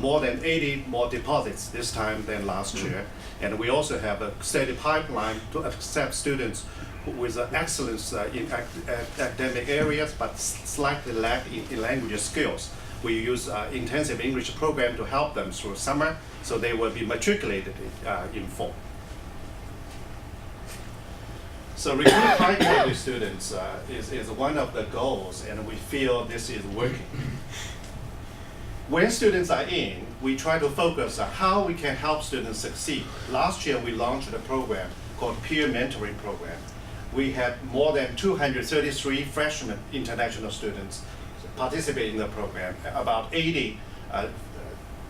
more than 80 more deposits this time than last year. And we also have a steady pipeline to accept students with excellence in academic areas, but slightly lack in language skills. We use intensive English program to help them through summer, so they will be matriculated in fall. So recruit high quality students is one of the goals, and we feel this is working. When students are in, we try to focus on how we can help students succeed. Last year, we launched a program called Peer Mentoring Program. We had more than 233 freshman international students participate in the program, about 80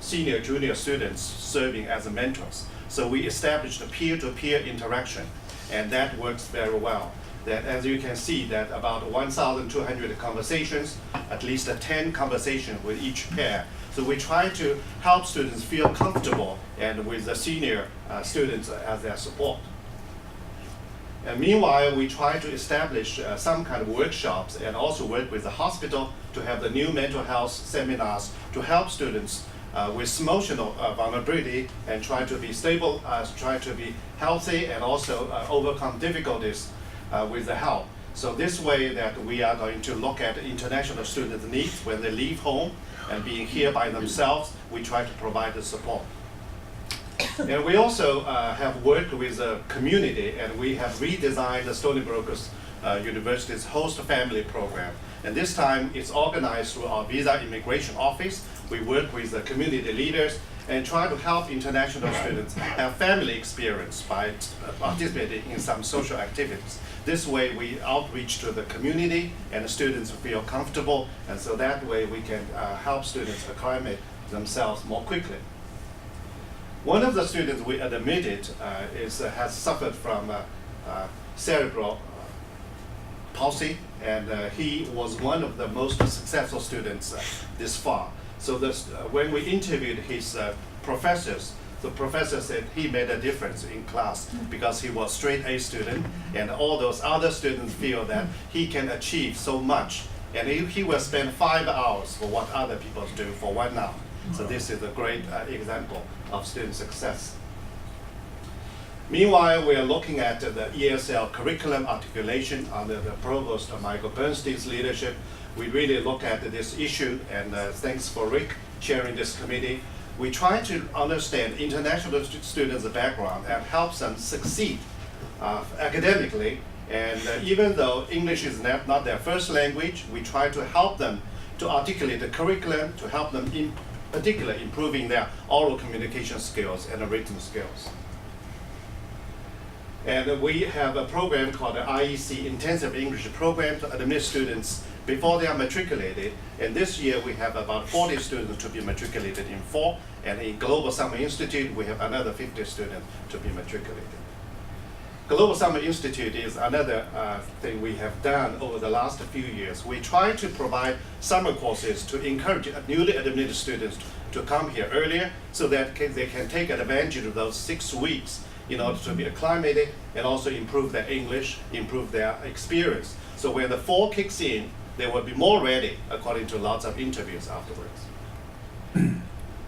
senior, junior students serving as mentors. So we established a peer-to-peer interaction, and that works very well. That, as you can see, that about 1,200 conversations, at least 10 conversations with each pair. So we try to help students feel comfortable and with the senior students as their support. And meanwhile, we try to establish some kind of workshops and also work with the hospital to have the new mental health seminars to help students with emotional vulnerability and try to be stable, try to be healthy, and also overcome difficulties with the help. So this way that we are going to look at international students' needs when they leave home and being here by themselves, we try to provide the support. And we also have worked with the community, and we have redesigned the Stony Brook University's host family program. And this time it's organized through our visa immigration office. We work with the community leaders and try to help international students have family experience by participating in some social activities. This way we outreach to the community and the students feel comfortable, and so that way we can help students acclimate themselves more quickly. One of the students we admitted has suffered from cerebral palsy, and he was one of the most successful students this far. So when we interviewed his professors, the professor said he made a difference in class because he was straight A student, and all those other students feel that he can achieve so much, and he will spend 5 hours for what other people do for 1 hour. So this is a great example of student success. Meanwhile, we are looking at the ESL curriculum articulation under the Provost Michael Bernstein's leadership. We really look at this issue, and thanks for Rick chairing this committee. We try to understand international students' background and help them succeed academically. And even though English is not their first language, we try to help them to articulate the curriculum, to help them in particular improving their oral communication skills and written skills. And we have a program called the IEC Intensive English Program to admit students before they are matriculated. And this year we have about 40 students to be matriculated in fall, and in Global Summer Institute we have another 50 students to be matriculated. Global Summer Institute is another thing we have done over the last few years. We try to provide summer courses to encourage newly admitted students to come here earlier so that they can take advantage of those 6 weeks in order to be acclimated and also improve their English, improve their experience. So when the fall kicks in, they will be more ready according to lots of interviews afterwards.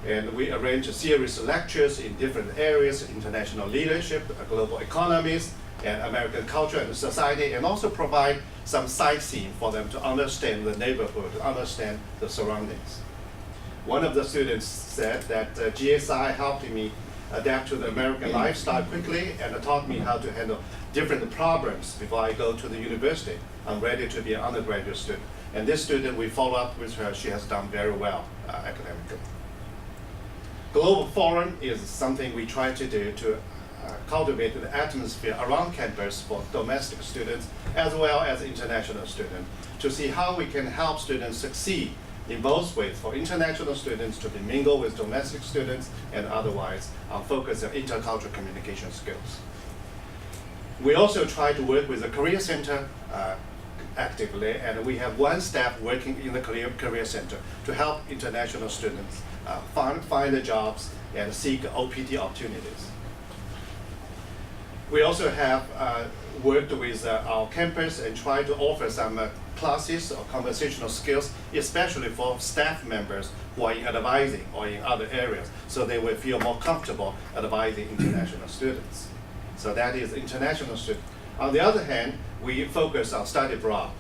And we arrange a series of lectures in different areas: international leadership, global economies, and American culture and society, and also provide some sightseeing for them to understand the neighborhood, to understand the surroundings. One of the students said that GSI helped me adapt to the American lifestyle quickly and taught me how to handle different problems before I go to the university. I'm ready to be an undergraduate student. And this student, we follow up with her. She has done very well academically. Global Forum is something we try to do to cultivate the atmosphere around campus for domestic students as well as international students, to see how we can help students succeed in both ways, for international students to be mingle with domestic students and otherwise focus on intercultural communication skills. We also try to work with the Career Center actively, and we have one staff working in the Career Center to help international students find the jobs and seek OPT opportunities. We also have worked with our campus and tried to offer some classes of conversational skills, especially for staff members who are in advising or in other areas, so they will feel more comfortable advising international students. So that is international students. On the other hand, we focus on study abroad.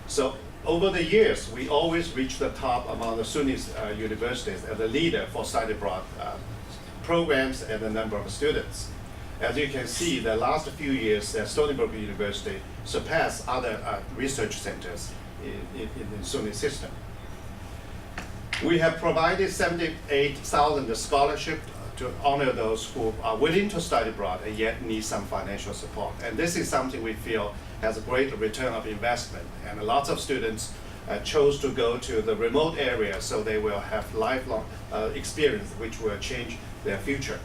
So over the years, we always reach the top among the SUNY universities as a leader for study abroad programs and the number of students. As you can see, the last few years, Stony Brook University surpassed other research centers in the SUNY system. We have provided 78,000 scholarships to honor those who are willing to study abroad and yet need some financial support. And this is something we feel has a great return of investment. And lots of students chose to go to the remote area, so they will have lifelong experience which will change their future.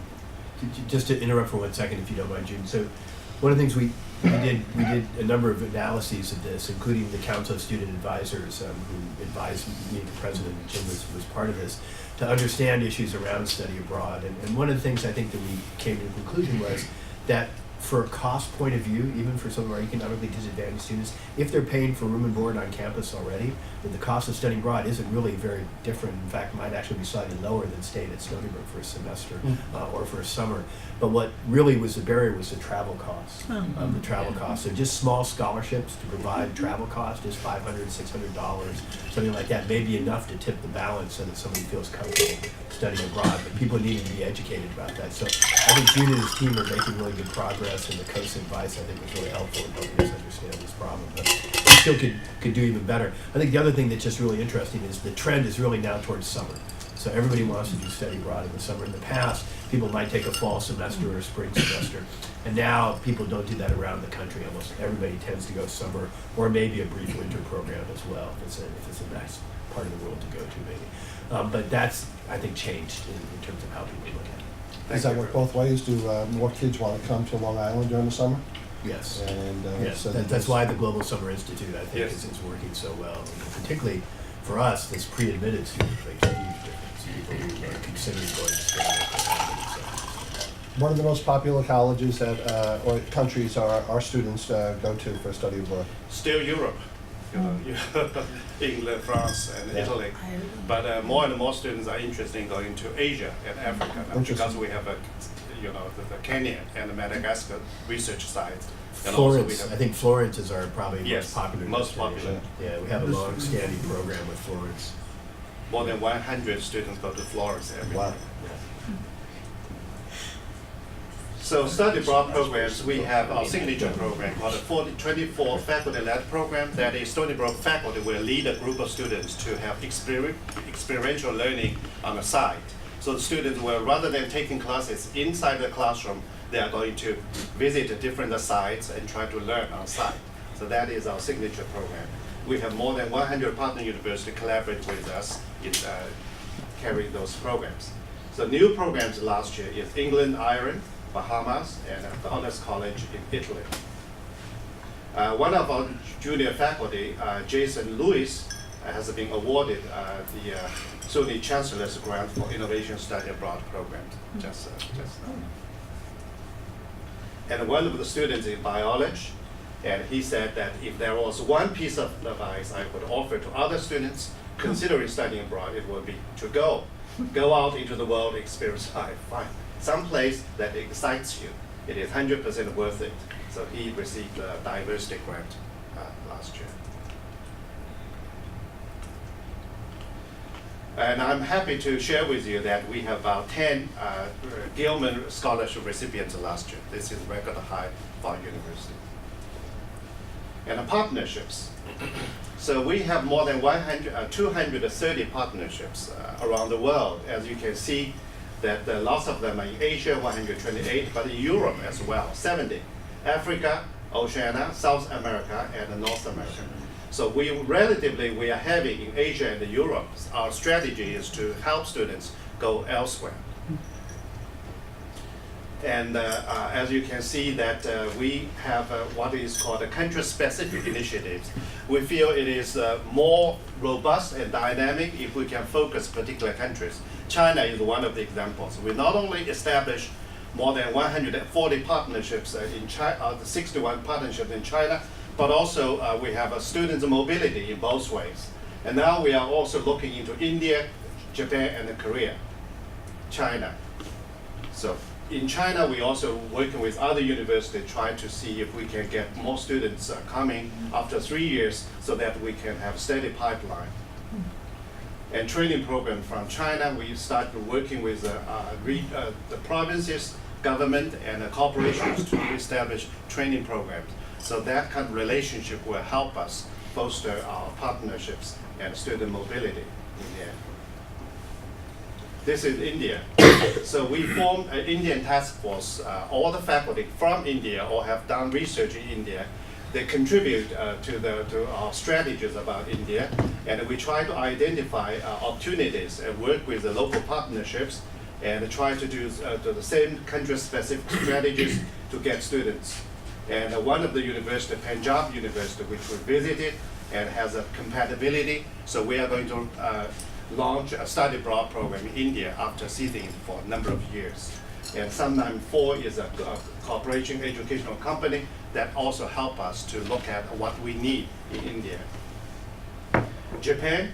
Just to interrupt for 1 second, if you don't mind, June. So one of the things we did a number of analyses of this, including the Council of Student Advisors, who advised me, the president, and Jim was part of this, to understand issues around study abroad. And one of the things I think that we came to the conclusion was that for a cost point of view, even for some of our economically disadvantaged students, if they're paying for room and board on campus already, then the cost of studying abroad isn't really very different. In fact, might actually be slightly lower than staying at Stony Brook for a semester or for a summer. But what really was the barrier was the travel costs. The travel costs. So just small scholarships to provide travel costs, just $500, $600, something like that, may be enough to tip the balance so that somebody feels comfortable studying abroad. But people need to be educated about that. So I think June and his team are making really good progress, and the COSA advice I think was really helpful in helping us understand this problem. But we still could do even better. I think the other thing that's just really interesting is the trend is really now towards summer. So everybody wants to do study abroad in the summer. In the past, people might take a fall semester or a spring semester. And now people don't do that around the country. Almost everybody tends to go summer or maybe a brief winter program as well, if it's a nice part of the world to go to maybe. But that's, I think, changed in terms of how people look at it. Does that work both ways? Do more kids want to come to Long Island during the summer? Yes. And yes. so that's why the Global Summer Institute, I think, is working so well. And particularly for us, this pre-admitted student makes a huge difference. People who are considering going to Stony Brook. One of the most popular colleges that, or countries our students go to for study abroad? Still Europe. You know, England, France, and Italy. But more and more students are interested in going to Asia and Africa now, because we have the Kenya and the Madagascar research sites. And also we Florence, have- I think Florence is our probably Yes, most popular. most destination. popular. Yeah, we have a long-standing program with Florence. More than 100 students go to Florence every year. So study abroad programs, we have our signature program called the 24 faculty-led program. That is, Stony Brook faculty will lead a group of students to have experiential learning on the site. So the students will, rather than taking classes inside the classroom, they are going to visit different sites and try to learn on site. So that is our signature program. We have more than 100 partner universities collaborate with us in carrying those programs. So new programs last year is England, Ireland, Bahamas, and the Honors College in Italy. One of our junior faculty, Jason Lewis, has been awarded the SUNY Chancellor's Grant for Innovation Study Abroad program. And one of the students in biology, and he said that if there was one piece of advice I would offer to other students considering studying abroad, it would be to go out into the world, experience life, find some place that excites you. It is 100% worth it. So he received a diversity grant last year. And I'm happy to share with you that we have about 10 Gilman Scholarship recipients last year. This is record high for our university. And partnerships. So we have more than 230 partnerships around the world. As you can see, that lots of them are in Asia, 128, but in Europe as well, 70. Africa, Oceania, South America, and North America. So we are heavy in Asia and Europe. Our strategy is to help students go elsewhere. And as you can see that we have what is called a country-specific initiatives. We feel it is more robust and dynamic if we can focus particular countries. China is one of the examples. We not only established more than 140 partnerships in China, 61 partnerships in China, but also we have a students' mobility in both ways. And now we are also looking into India, Japan, and Korea, China. So in China, we also working with other universities trying to see if we can get more students coming after 3 years so that we can have a steady pipeline. And training program from China, we started working with the provinces, government, and the corporations to establish training programs. So that kind of relationship will help us foster our partnerships and student mobility in the end. This is India. So we formed an Indian task force. All the faculty from India or have done research in India, they contribute to our strategies about India, and we try to identify opportunities and work with the local partnerships and try to do the same country-specific strategies to get students. And one of the university, Punjab University, which we visited and has a compatibility, so we are going to launch a study abroad program in India after sitting for a number of years. And Sunline 4 is a corporation educational company that also help us to look at what we need in India. Japan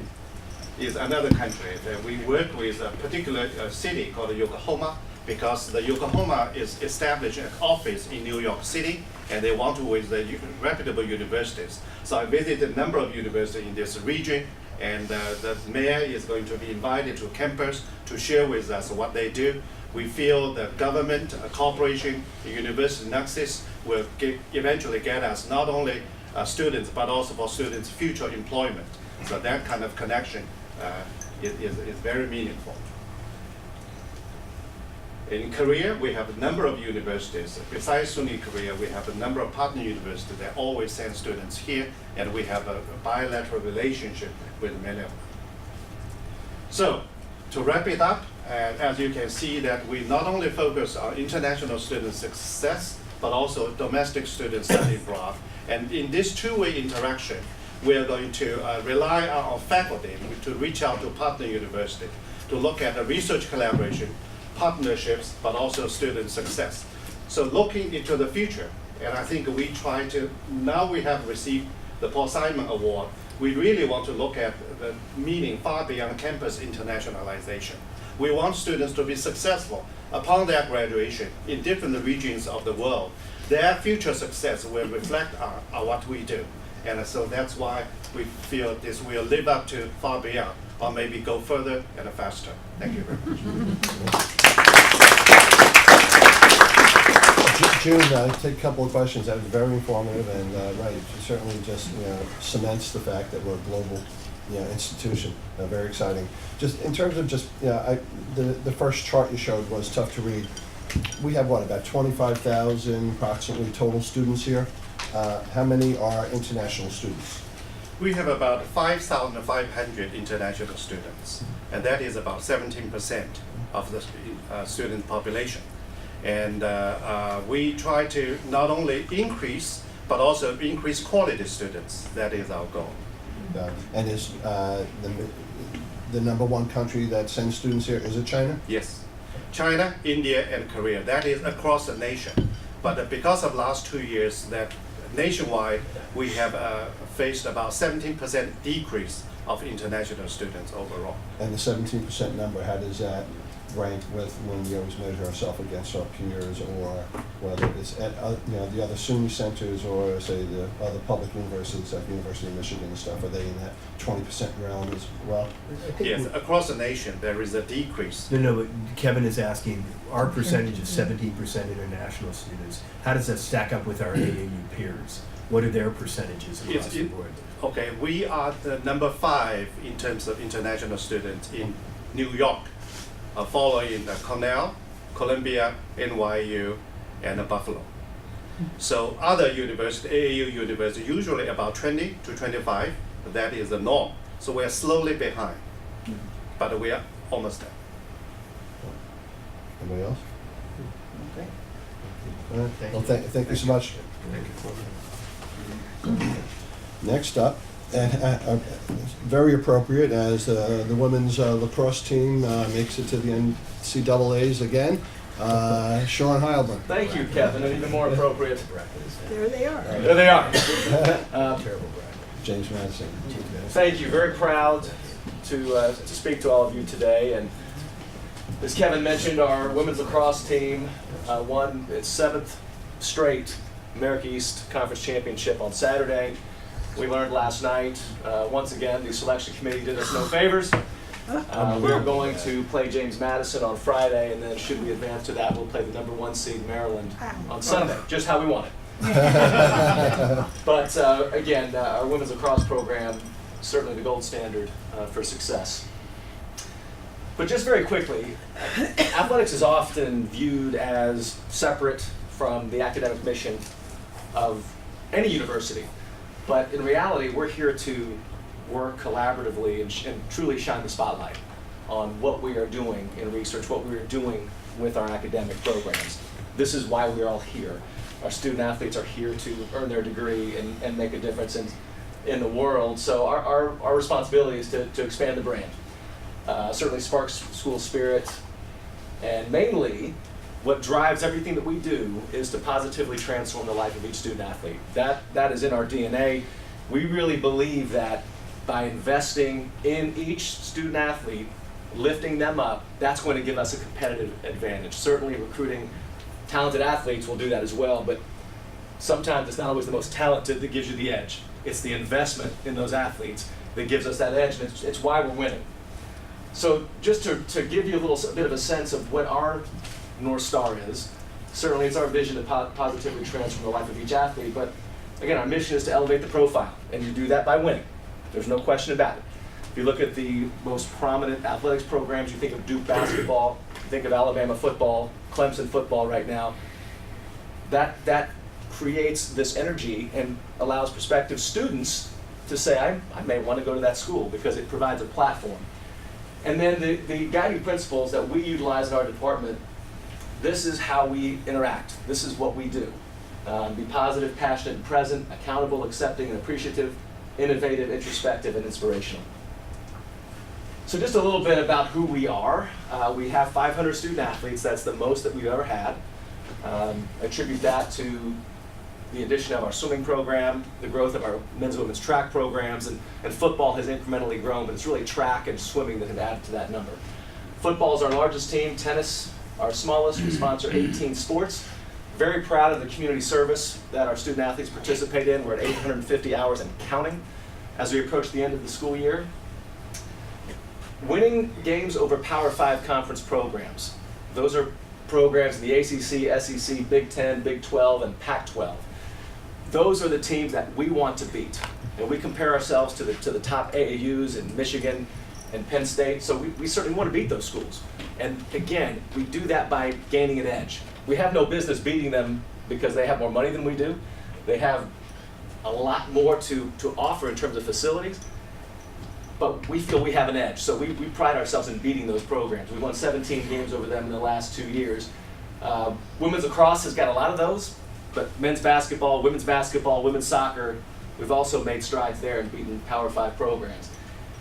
is another country that we work with a particular city called Yokohama, because the Yokohama is established an office in New York City, and they want to with the reputable universities. So I visited a number of universities in this region, and the mayor is going to be invited to campus to share with us what they do. We feel the government, corporation, the university nexus will eventually get us not only students, but also for students' future employment. So that kind of connection is very meaningful. In Korea, we have a number of universities. Besides SUNY Korea, we have a number of partner universities that always send students here, and we have a bilateral relationship with many of them. So, to wrap it up, as you can see that we not only focus on international student success, but also domestic students study abroad. And in this two-way interaction, we are going to rely on our faculty to reach out to partner universities, to look at the research collaboration, partnerships, but also student success. So looking into the future, and I think we try to, now we have received the Paul Simon Award, we really want to look at the meaning far beyond campus internationalization. We want students to be successful upon their graduation in different regions of the world. Their future success will reflect on what we do. And so that's why we feel this will live up to far beyond, or maybe go further and faster. Thank you very much. June, take a couple of questions. That was very informative, and right, it certainly just cements the fact that we're a global institution. Very exciting. Just in terms of the first chart you showed was tough to read. We have what, about 25,000 approximately total students here. How many are international students? We have about 5,500 international students, and that is about 17% of the student population. And we try to not only increase, but also increase quality students. That is our goal. And is the number one country that sends students here, is it China? Yes. China, India, and Korea. That is across the nation. But because of last 2 years, that nationwide, we have faced about 17% decrease of international students overall. And the 17% number, how does that rank with when we always measure ourselves against our peers, or whether it's at the other SUNY centers or say the other public universities like University of Michigan and stuff? Are they in that 20% realm as well? Yes, across the nation there is a decrease. No, but Kevin is asking, our percentage is 17% international students. How does that stack up with our AAU peers? What are their percentages across the board? Okay, we are the number 5 in terms of international students in New York, following Cornell, Columbia, NYU, and Buffalo. So other universities, AAU universities, usually about 20 to 25, that is the norm. So we are slowly behind, but we are almost there. Anybody else? Okay. All right. Well, thank you so much. Next up, very appropriate as the women's lacrosse team makes it to the NCAAs again, Sean Heilman. Thank you, Kevin, and even more appropriate. There they are. There they are. James Madison. Thank you. Very proud to speak to all of you today. And as Kevin mentioned, our women's lacrosse team won its 7th straight America East Conference Championship on Saturday. We learned last night, once again, the selection committee did us no favors. We're going to play James Madison on Friday, and then should we advance to that, we'll play the number 1 seed Maryland on Sunday, just how we want it. But again, our women's lacrosse program, certainly the gold standard for success. But just very quickly, athletics is often viewed as separate from the academic mission of any university. But in reality, we're here to work collaboratively and truly shine the spotlight on what we are doing in research, what we are doing with our academic programs. This is why we're all here. Our student athletes are here to earn their degree and make a difference in the world. So our responsibility is to expand the brand. Certainly spark school spirit, and mainly what drives everything that we do is to positively transform the life of each student athlete. That is in our DNA. We really believe that by investing in each student athlete, lifting them up, that's going to give us a competitive advantage. Certainly recruiting talented athletes will do that as well, but sometimes it's not always the most talented that gives you the edge. It's the investment in those athletes that gives us that edge, and it's why we're winning. So just to give you a bit of a sense of what our North Star is, certainly it's our vision to positively transform the life of each athlete, but again, our mission is to elevate the profile, and you do that by winning. There's no question about it. If you look at the most prominent athletics programs, you think of Duke basketball, you think of Alabama football, Clemson football right now, that creates this energy and allows prospective students to say, I may want to go to that school because it provides a platform. And then the guiding principles that we utilize in our department, this is how we interact. This is what we do. Be positive, passionate, and present, accountable, accepting, and appreciative, innovative, introspective, and inspirational. So just a little bit about who we are. We have 500 student athletes. That's the most that we've ever had. Attribute that to the addition of our swimming program, the growth of our men's and women's track programs, and football has incrementally grown, but it's really track and swimming that have added to that number. Football is our largest team, tennis our smallest. We sponsor 18 sports. Very proud of the community service that our student athletes participate in. We're at 850 hours and counting as we approach the end of the school year. Winning games over Power 5 conference programs. Those are programs in the ACC, SEC, Big 10, Big 12, and Pac-12. Those are the teams that we want to beat. And we compare ourselves to the top AAUs in Michigan and Penn State, so we certainly want to beat those schools. And again, we do that by gaining an edge. We have no business beating them because they have more money than we do. They have a lot more to offer in terms of facilities, but we feel we have an edge. So we pride ourselves in beating those programs. We won 17 games over them in the last 2 years. Women's lacrosse has got a lot of those, but men's basketball, women's soccer, we've also made strides there and beaten Power 5 programs.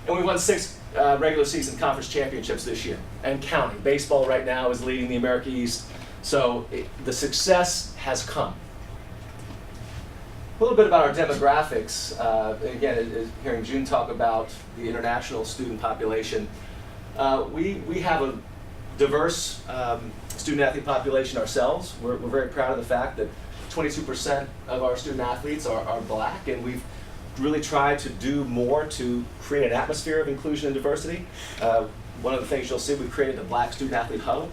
And we won 6 regular season conference championships this year, and counting. Baseball right now is leading the America East, so the success has come. A little bit about our demographics. Again, hearing June talk about the international student population, we have a diverse student athlete population ourselves. We're very proud of the fact that 22% of our student athletes are black, and we've really tried to do more to create an atmosphere of inclusion and diversity. One of the things you'll see, we created the Black Student Athlete Hub,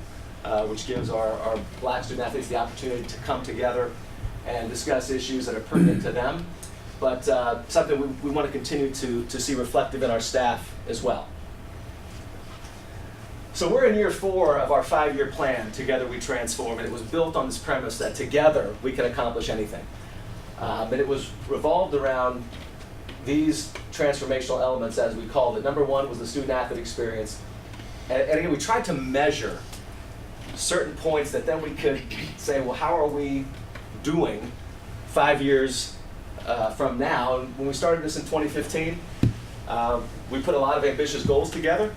which gives our black student athletes the opportunity to come together and discuss issues that are pertinent to them, but something we want to continue to see reflective in our staff as well. So we're in year 4 of our 5-year plan, Together We Transform, and it was built on this premise that together we can accomplish anything. And it was revolved around these transformational elements, as we called it. Number 1 was the student athlete experience. And again, we tried to measure certain points that then we could say, well, how are we doing 5 years from now? And when we started this in 2015, we put a lot of ambitious goals together.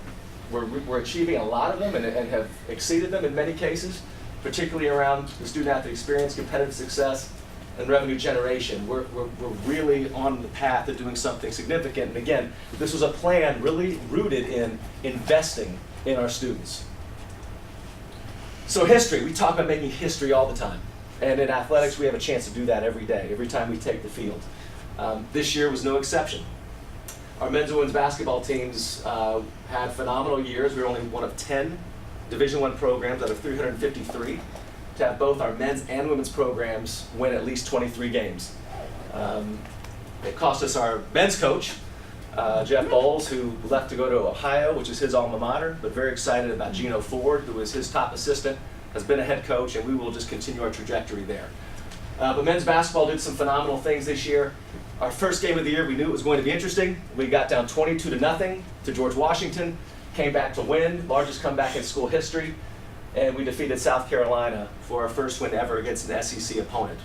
We're achieving a lot of them and have exceeded them in many cases, particularly around the student athlete experience, competitive success, and revenue generation. We're really on the path of doing something significant. And again, this was a plan really rooted in investing in our students. So history, we talk about making history all the time. And in athletics, we have a chance to do that every day, every time we take the field. This year was no exception. Our men's and women's basketball teams had phenomenal years. We were only one of 10 Division I programs out of 353 to have both our men's and women's programs win at least 23 games. It cost us our men's coach, Jeff Bowles, who left to go to Ohio, which is his alma mater, but very excited about Gino Ford, who was his top assistant, has been a head coach, and we will just continue our trajectory there. But men's basketball did some phenomenal things this year. Our first game of the year, we knew it was going to be interesting. We got down 22-0 to George Washington, came back to win, largest comeback in school history, and we defeated South Carolina for our first win ever against an SEC opponent.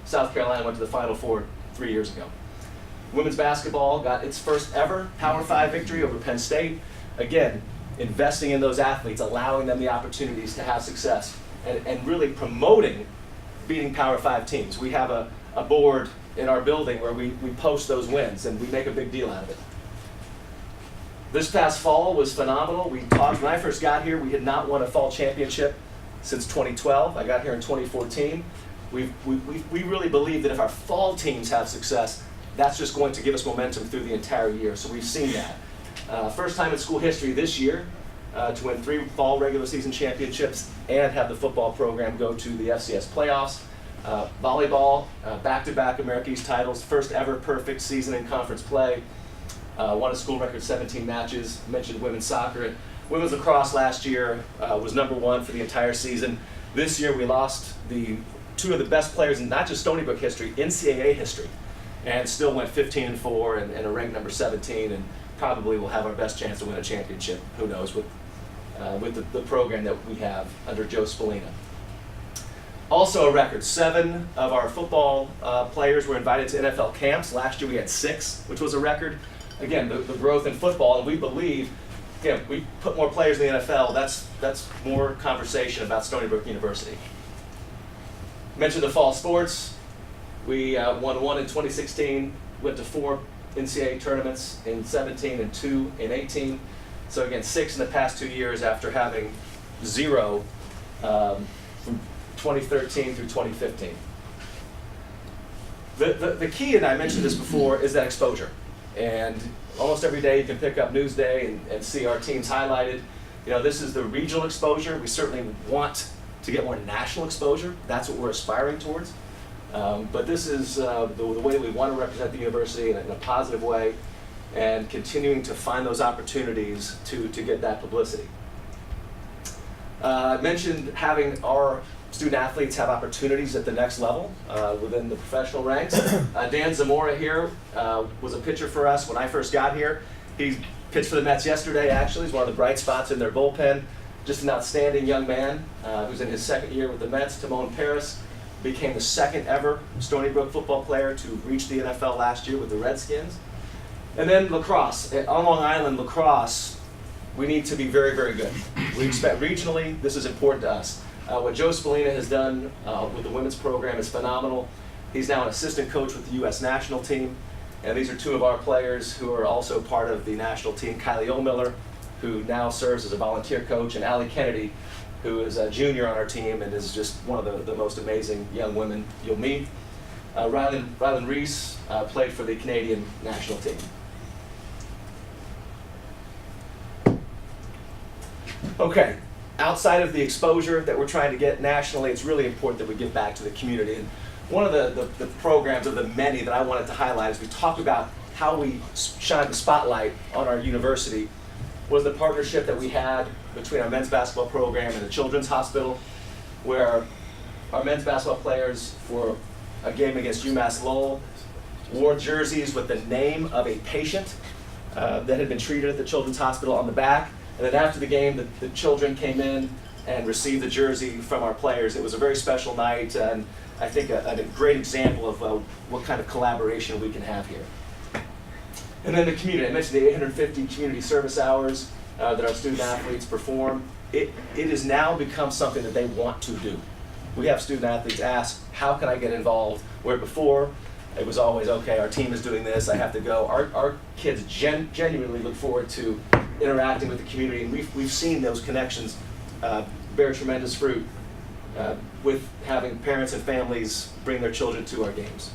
South Carolina went to the Final Four 3 years ago. Women's basketball got its first ever Power 5 victory over Penn State. Again, investing in those athletes, allowing them the opportunities to have success, and really promoting beating Power 5 teams. We have a board in our building where we post those wins, and we make a big deal out of it. This past fall was phenomenal. We talked, when I first got here, we had not won a fall championship since 2012. I got here in 2014. We really believe that if our fall teams have success, that's just going to give us momentum through the entire year. So we've seen that. First time in school history this year to win 3 fall regular season championships and have the football program go to the FCS playoffs. Volleyball, back-to-back America East titles, first ever perfect season in conference play. Won a school record 17 matches. Mentioned women's soccer. And women's lacrosse last year was #1 for the entire season. This year we lost the 2 of the best players in not just Stony Brook history, NCAA history, and still went 15-4 and a ranked number 17, and probably will have our best chance to win a championship. Who knows with the program that we have under Joe Spallina. Also a record, 7 of our football players were invited to NFL camps. Last year we had 6, which was a record. Again, the growth in football, and we believe, again, we put more players in the NFL, that's more conversation about Stony Brook University. Mentioned the fall sports. We won 1 in 2016, went to 4 NCAA tournaments in 17 and 2 in 18. So again, 6 in the past 2 years after having 0 from 2013 through 2015. The key, and I mentioned this before, is that exposure. And almost every day you can pick up Newsday and see our teams highlighted. You know, this is the regional exposure. We certainly want to get more national exposure. That's what we're aspiring towards. But this is the way we want to represent the university in a positive way, and continuing to find those opportunities to get that publicity. I mentioned having our student athletes have opportunities at the next level within the professional ranks. Dan Zamora here was a pitcher for us when I first got here. He pitched for the Mets yesterday, actually. He's one of the bright spots in their bullpen. Just an outstanding young man who's in his 2nd year with the Mets. Timon Paris became the 2nd ever Stony Brook football player to reach the NFL last year with the Redskins. And then lacrosse. On Long Island, lacrosse, we need to be very, very good. We expect regionally, this is important to us. What Joe Spallina has done with the women's program is phenomenal. He's now an assistant coach with the U.S. national team. And these are 2 of our players who are also part of the national team. Kylie O'Miller, who now serves as a volunteer coach, and Allie Kennedy, who is a junior on our team and is just one of the most amazing young women you'll meet. Rylan Reese played for the Canadian national team. Okay, outside of the exposure that we're trying to get nationally, it's really important that we give back to the community. And one of the programs of the many that I wanted to highlight as we talk about how we shine the spotlight on our university was the partnership that we had between our men's basketball program and the Children's Hospital, where our men's basketball players for a game against UMass Lowell wore jerseys with the name of a patient that had been treated at the Children's Hospital on the back. And then after the game, the children came in and received the jersey from our players. It was a very special night, and I think a great example of what kind of collaboration we can have here. And then the community. I mentioned the 850 community service hours that our student athletes perform. It has now become something that they want to do. We have student athletes ask, how can I get involved? Where before, it was always, okay, our team is doing this, I have to go. Our kids genuinely look forward to interacting with the community, and we've seen those connections bear tremendous fruit with having parents and families bring their children to our games.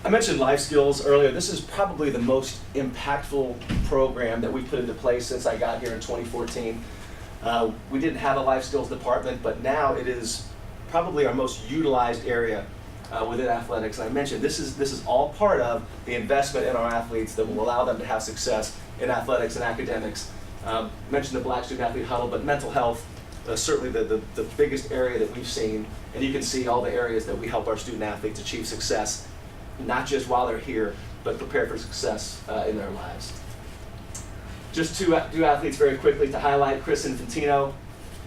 I mentioned life skills earlier. This is probably the most impactful program that we put into place since I got here in 2014. We didn't have a life skills department, but now it is probably our most utilized area within athletics. And I mentioned this is all part of the investment in our athletes that will allow them to have success in athletics and academics. Mentioned the Black Student Athlete Huddle, but mental health, certainly the biggest area that we've seen. And you can see all the areas that we help our student athletes achieve success, not just while they're here, but prepare for success in their lives. Just two athletes very quickly to highlight. Chris Infantino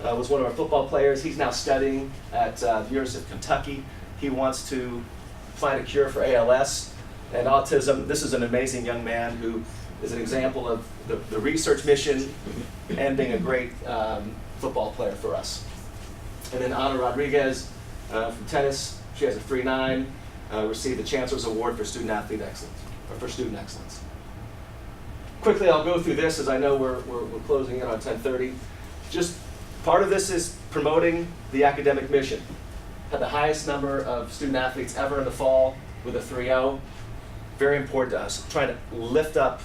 was one of our football players. He's now studying at the University of Kentucky. He wants to find a cure for ALS and autism. This is an amazing young man who is an example of the research mission and being a great football player for us. And then Ana Rodriguez from tennis. She has a 3.9. Received the Chancellor's Award for Student Athlete Excellence, or for Student Excellence. Quickly, I'll go through this as I know we're closing in on 10:30. Just part of this is promoting the academic mission. Had the highest number of student athletes ever in the fall with a 3.0. Very important to us. Trying to lift up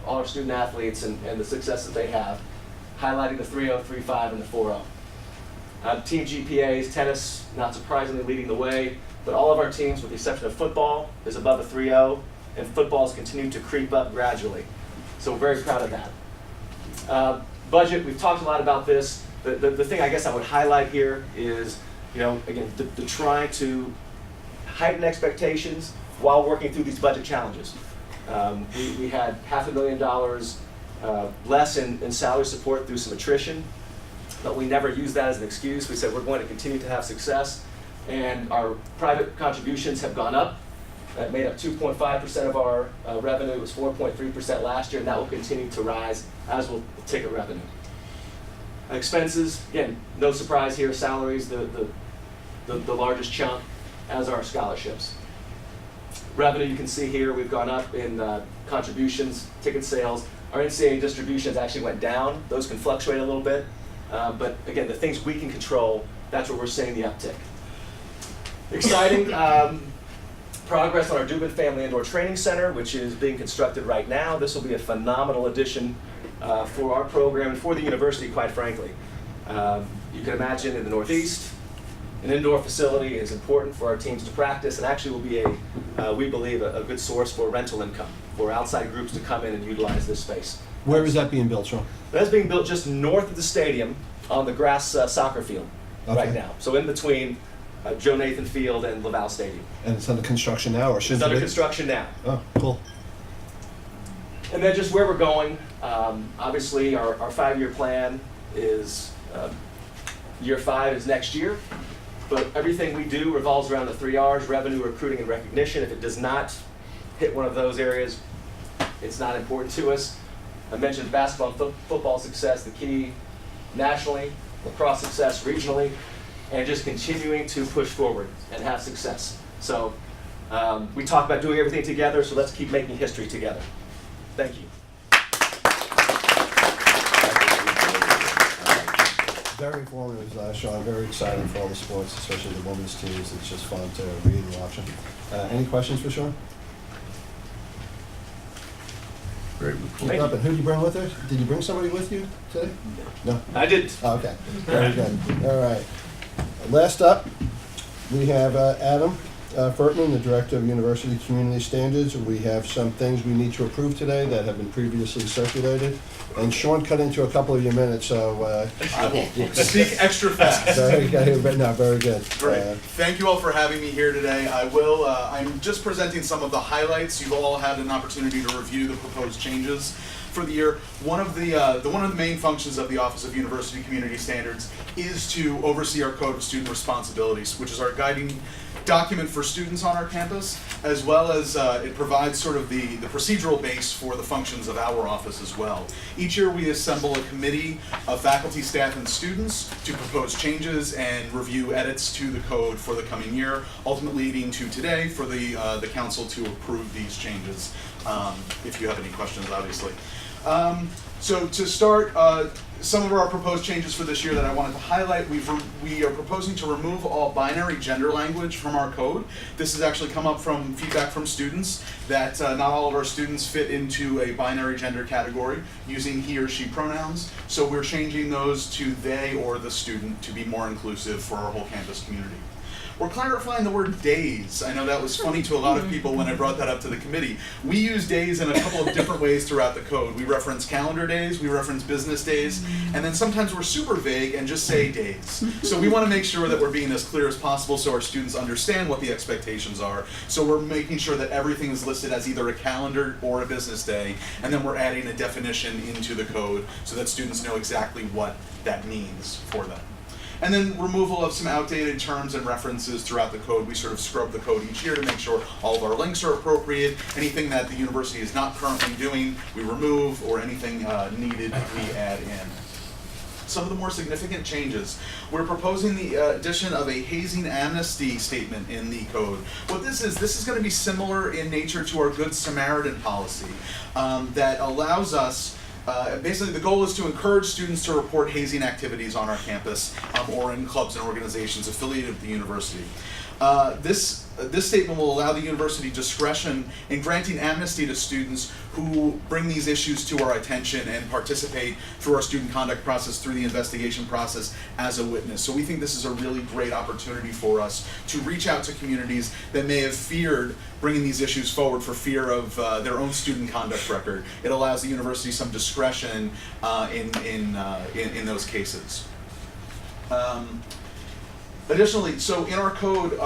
all our student athletes and the success that they have. Highlighting the 3.0, 3.5, and the 4.0. Team GPAs, tennis, not surprisingly leading the way. But all of our teams, with the exception of football, is above a 3.0, and football has continued to creep up gradually. So we're very proud of that. Budget, we've talked a lot about this. The thing I guess I would highlight here is, again, the trying to heighten expectations while working through these budget challenges. We had $500,000 less in salary support through some attrition, but we never used that as an excuse. We said we're going to continue to have success. And our private contributions have gone up. That made up 2.5% of our revenue. It was 4.3% last year, and that will continue to rise, as will ticket revenue. Expenses, again, no surprise here, salaries, the largest chunk, as are scholarships. Revenue, you can see here, we've gone up in contributions, ticket sales. Our NCAA distributions actually went down. Those can fluctuate a little bit. But again, the things we can control, that's where we're seeing the uptick. Exciting progress on our Dubin Family Indoor Training Center, which is being constructed right now. This will be a phenomenal addition for our program and for the university, quite frankly. You can imagine in the Northeast, an indoor facility is important for our teams to practice and actually will be we believe, a good source for rental income for outside groups to come in and utilize this space. Where is that being built, Sean? That's being built just north of the stadium on the grass soccer field right now. So in between Joe Nathan Field and Laval Stadium. And it's under construction now, or should It's under construction now. Oh, cool. And then just where we're going, obviously our 5-year plan is, year 5 is next year, but everything we do revolves around the 3 R's, revenue, recruiting, and recognition. If it does not hit one of those areas, it's not important to us. I mentioned basketball and football success, the key nationally, lacrosse success regionally, and just continuing to push forward and have success. So we talk about doing everything together, so let's keep making history together. Thank you. Very informative, Sean. Very exciting for all the sports, especially the women's teams. It's just fun to read and watch them. Any questions for Sean? Very Keep it up. And who did you bring with her? Did you bring somebody with you today? No. I did. Oh, okay. Very good. All right. Last up, we have Adam Furtman, the Director of University Community Standards. We have some things we need to approve today that have been previously circulated. And Sean cut into a couple of your minutes, so... I will speak extra fast. Very good. No, very good. Great. Thank you all for having me here today. I'm just presenting some of the highlights. You've all had an opportunity to review the proposed changes for the year. One of the main functions of the Office of University Community Standards is to oversee our Code of Student Responsibilities, which is our guiding document for students on our campus, as well as it provides sort of the procedural base for the functions of our office as well. Each year we assemble a committee of faculty, staff, and students to propose changes and review edits to the code for the coming year, ultimately leading to today for the council to approve these changes, if you have any questions, obviously. So to start, some of our proposed changes for this year that I wanted to highlight, we are proposing to remove all binary gender language from our code. This has actually come up from feedback from students that not all of our students fit into a binary gender category using he or she pronouns. So we're changing those to they or the student to be more inclusive for our whole campus community. We're clarifying the word days. I know that was funny to a lot of people when I brought that up to the committee. We use days in a couple of different ways throughout the code. We reference calendar days, we reference business days, and then sometimes we're super vague and just say days. So we want to make sure that we're being as clear as possible so our students understand what the expectations are. So we're making sure that everything is listed as either a calendar or a business day, and then we're adding a definition into the code so that students know exactly what that means for them. And then removal of some outdated terms and references throughout the code. We sort of scrub the code each year to make sure all of our links are appropriate. Anything that the university is not currently doing, we remove, or anything needed, we add in. Some of the more significant changes. We're proposing the addition of a hazing amnesty statement in the code. What this is going to be similar in nature to our Good Samaritan policy that allows us basically, the goal is to encourage students to report hazing activities on our campus or in clubs and organizations affiliated with the university. This statement will allow the university discretion in granting amnesty to students who bring these issues to our attention and participate through our student conduct process, through the investigation process as a witness. So we think this is a really great opportunity for us to reach out to communities that may have feared bringing these issues forward for fear of their own student conduct record. It allows the university some discretion in those cases. Additionally, so in our code,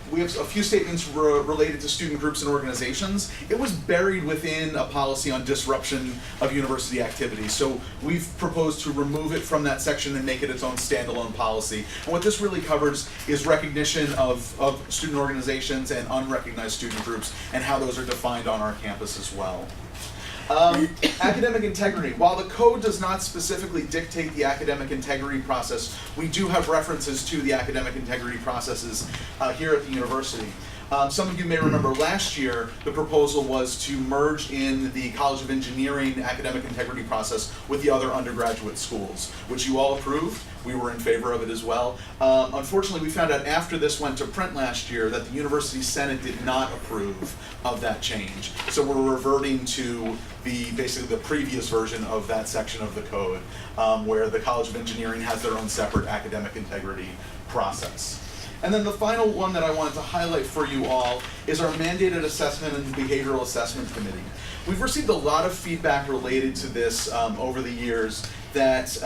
we have a few statements related to student groups and organizations. It was buried within a policy on disruption of university activities. So we've proposed to remove it from that section and make it its own standalone policy. And what this really covers is recognition of student organizations and unrecognized student groups and how those are defined on our campus as well. Academic integrity. While the code does not specifically dictate the academic integrity process, we do have references to the academic integrity processes here at the university. Some of you may remember last year, the proposal was to merge in the College of Engineering academic integrity process with the other undergraduate schools, which you all approved. We were in favor of it as well. Unfortunately, we found out after this went to print last year that the University Senate did not approve of that change. So we're reverting to basically the previous version of that section of the code, where the College of Engineering has their own separate academic integrity process. And then the final one that I wanted to highlight for you all is our mandated assessment and behavioral assessment committee. We've received a lot of feedback related to this over the years that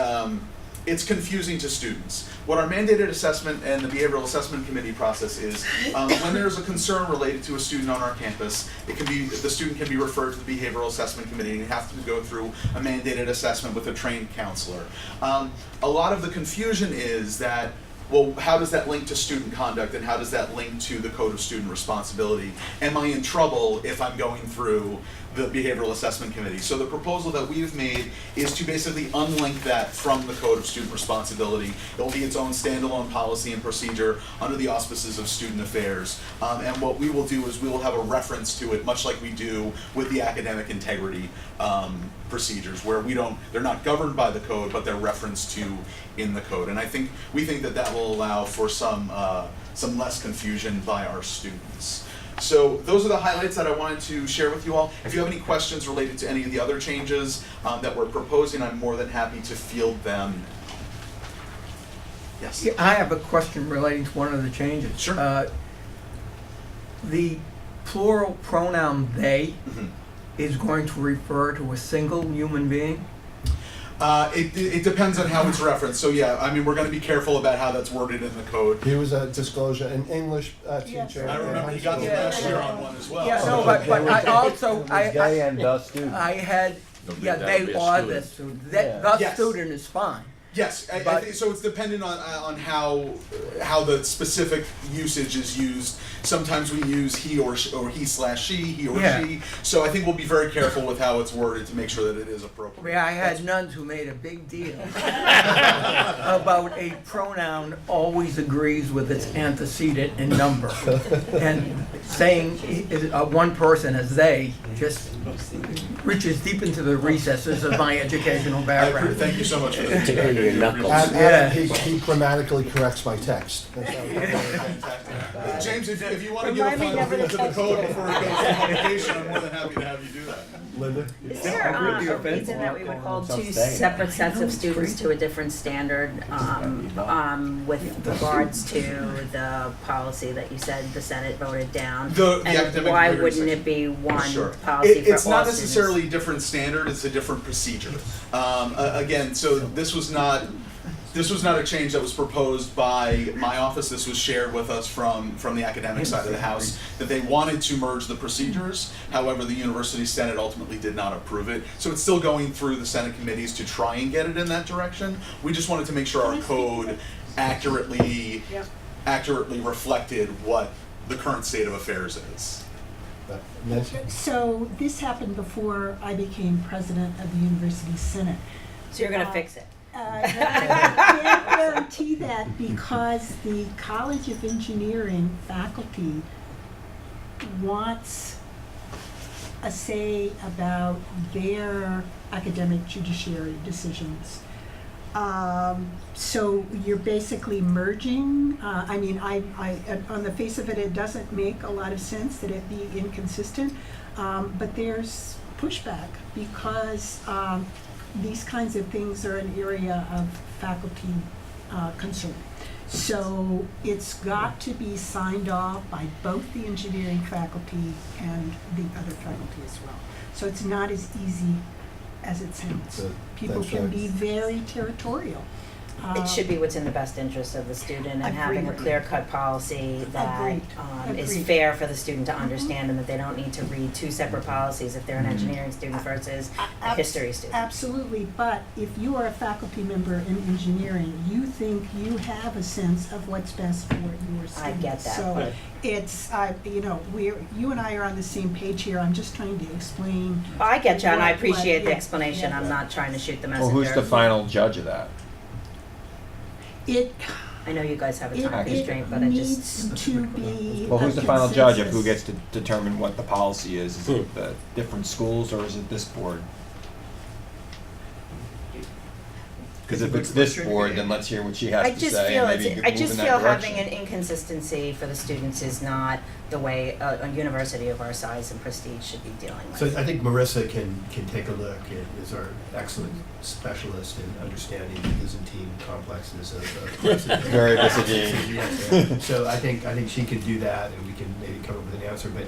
it's confusing to students. What our mandated assessment and the behavioral assessment committee process is, when there's a concern related to a student on our campus, the student can be referred to the behavioral assessment committee and you have to go through a mandated assessment with a trained counselor. A lot of the confusion is that, well, how does that link to student conduct and how does that link to the Code of Student Responsibility? Am I in trouble if I'm going through the Behavioral Assessment Committee? So the proposal that we've made is to basically unlink that from the Code of Student Responsibility. It will be its own standalone policy and procedure under the auspices of Student Affairs. And what we will do is we will have a reference to it, much like we do with the academic integrity procedures, where they're not governed by the code, but they're referenced to in the code. And we think that will allow for some less confusion by our students. So those are the highlights that I wanted to share with you all. If you have any questions related to any of the other changes that we're proposing, I'm more than happy to field them. Yes? Yeah, I have a question relating to one of the changes. Sure. The plural pronoun they is going to refer to a single human being? It depends on how it's referenced. So yeah, I mean, we're going to be careful about how that's worded in the code. He was a disclosure, an English teacher. I remember he got the last year on one as well. Yeah, no, but I also, They and the student. I had, yeah, that'll they be a are student. the student. The Yes. student is fine. Yes, I think so. It's dependent on how the specific usage is used. Sometimes we use he or he/she, he or she. So I think we'll be very careful with how it's worded to make sure that it is appropriate. I had nuns who made a big deal about a pronoun always agrees with its antecedent and number, and saying one person as they just reaches deep into the recesses of my educational background. Thank you so much for that. And he grammatically corrects my text. James, if you want to give a final rule to the code before it goes to publication, I'm more than happy to have you do that. Linda? Is there a reason that we would hold two separate sets of students to a different standard with regards to the policy that you said the Senate voted down? And why wouldn't it be one policy for all students? It's not necessarily a different standard, it's a different procedure. Again, so this was not a change that was proposed by my office. This was shared with us from the academic side of the house, that they wanted to merge the procedures. However, the University Senate ultimately did not approve it. So it's still going through the Senate committees to try and get it in that direction. We just wanted to make sure our code accurately reflected what the current state of affairs is. So this happened before I became president of the University Senate. So you're going to fix it? I can't guarantee that because the College of Engineering faculty wants a say about their academic judiciary decisions. So you're basically merging. I mean, on the face of it, it doesn't make a lot of sense that it be inconsistent, but there's pushback because these kinds of things are an area of faculty concern. So it's got to be signed off by both the engineering faculty and the other faculty as well. So it's not as easy as it sounds. People can be very territorial. It should be what's in the best interest of the student, and having a clear-cut policy that is fair for the student to understand, and that they don't need to read two separate policies if they're an engineering student versus a history student. Absolutely, but if you are a faculty member in engineering, you think you have a sense of what's best for your students. I get that. So it's, you and I are on the same page here. I'm just trying to explain. I get you, and I appreciate the explanation. I'm not trying to shoot the messenger. Well, who's the final judge of that? I know you guys have a time constraint, but I just. It needs to be. Well, who's a the final judge of who consensus. gets to determine what the policy is? Is it the different schools or is it this board? Because if it's this board, then let's hear what she has I to just say feel and maybe I move just in feel that having direction. an inconsistency for the students is not the way a university of our size and prestige should be dealing with. So I think Marissa can take a look and is our excellent specialist in understanding the Byzantine complexes of precedent. Very Byzantine. Yes. So I think she can do that and we can maybe come up with an answer. But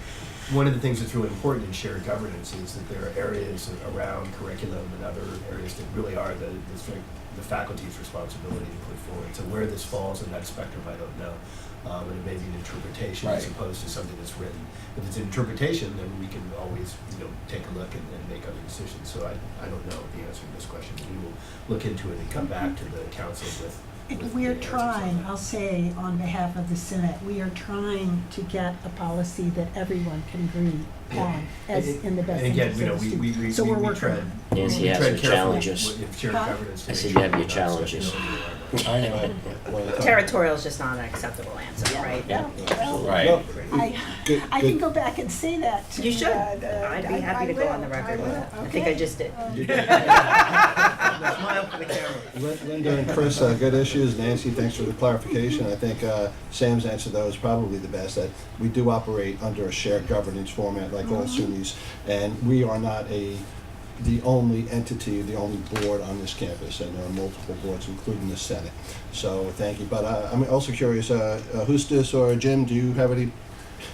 one of the things that's really important in shared governance is that there are areas around curriculum and other areas that really are the faculty's responsibility to put forward. So where this falls in that spectrum, I don't know. And it may be an interpretation as Right. opposed to something that's written. If it's an interpretation, then we can always, take a look and make other decisions. So I don't know the answer to this question. We will look into it and come back to the council with We're the answers on trying, that. I'll say on behalf of the Senate, we are trying to get a policy that everyone can agree on as in the best And again, interest of the student. we So we're working tread. on Nancy we has tread her carefully challenges. with shared Huh? governance to I make said sure you have we're your not challenges. stepping over the line. I know. Territorial is just not an acceptable answer, right? Yeah, well, Right. I can go back and say that to. You should. I'd be happy to go on the will. record with it. I think Okay. I just did. Smile for the camera. Linda and Chris, good issues. Nancy, thanks for the clarification. I think Sam's answer though is probably the best, that we do operate under a shared governance format like all SUNYs, and we are not the only entity, the only board on this campus, and there are multiple boards, including the Senate. So thank you. But I'm also curious, Hustis or Jim, do you have any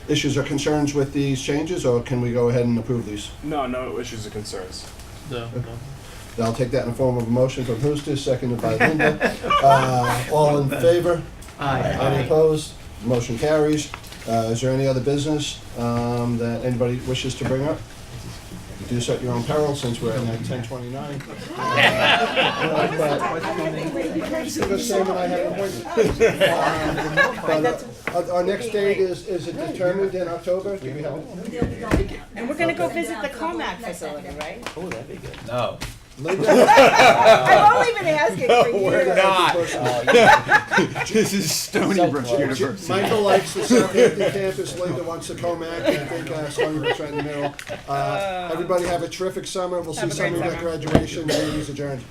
issues or concerns with these changes, or can we go ahead and approve these? No issues or concerns. No. I'll take that in the form of a motion from Hustis, seconded by Linda. All in favor? Aye. Any opposed? Motion carries. Is there any other business that anybody wishes to bring up? You do set your own peril since we're at 10:29. Sam and I have an appointment. Our next date is it determined in October? Do we have it? And we're gonna go visit the Comac facility, right? Oh, that'd be good. No. I've only been asking for years. We're not. This is Stony Brook University. Michael likes the Southampton campus, Linda wants the Comac, and I think Stony Brook's right in the middle. Everybody have a terrific summer. We'll see some of you at graduation. Meeting is adjourned.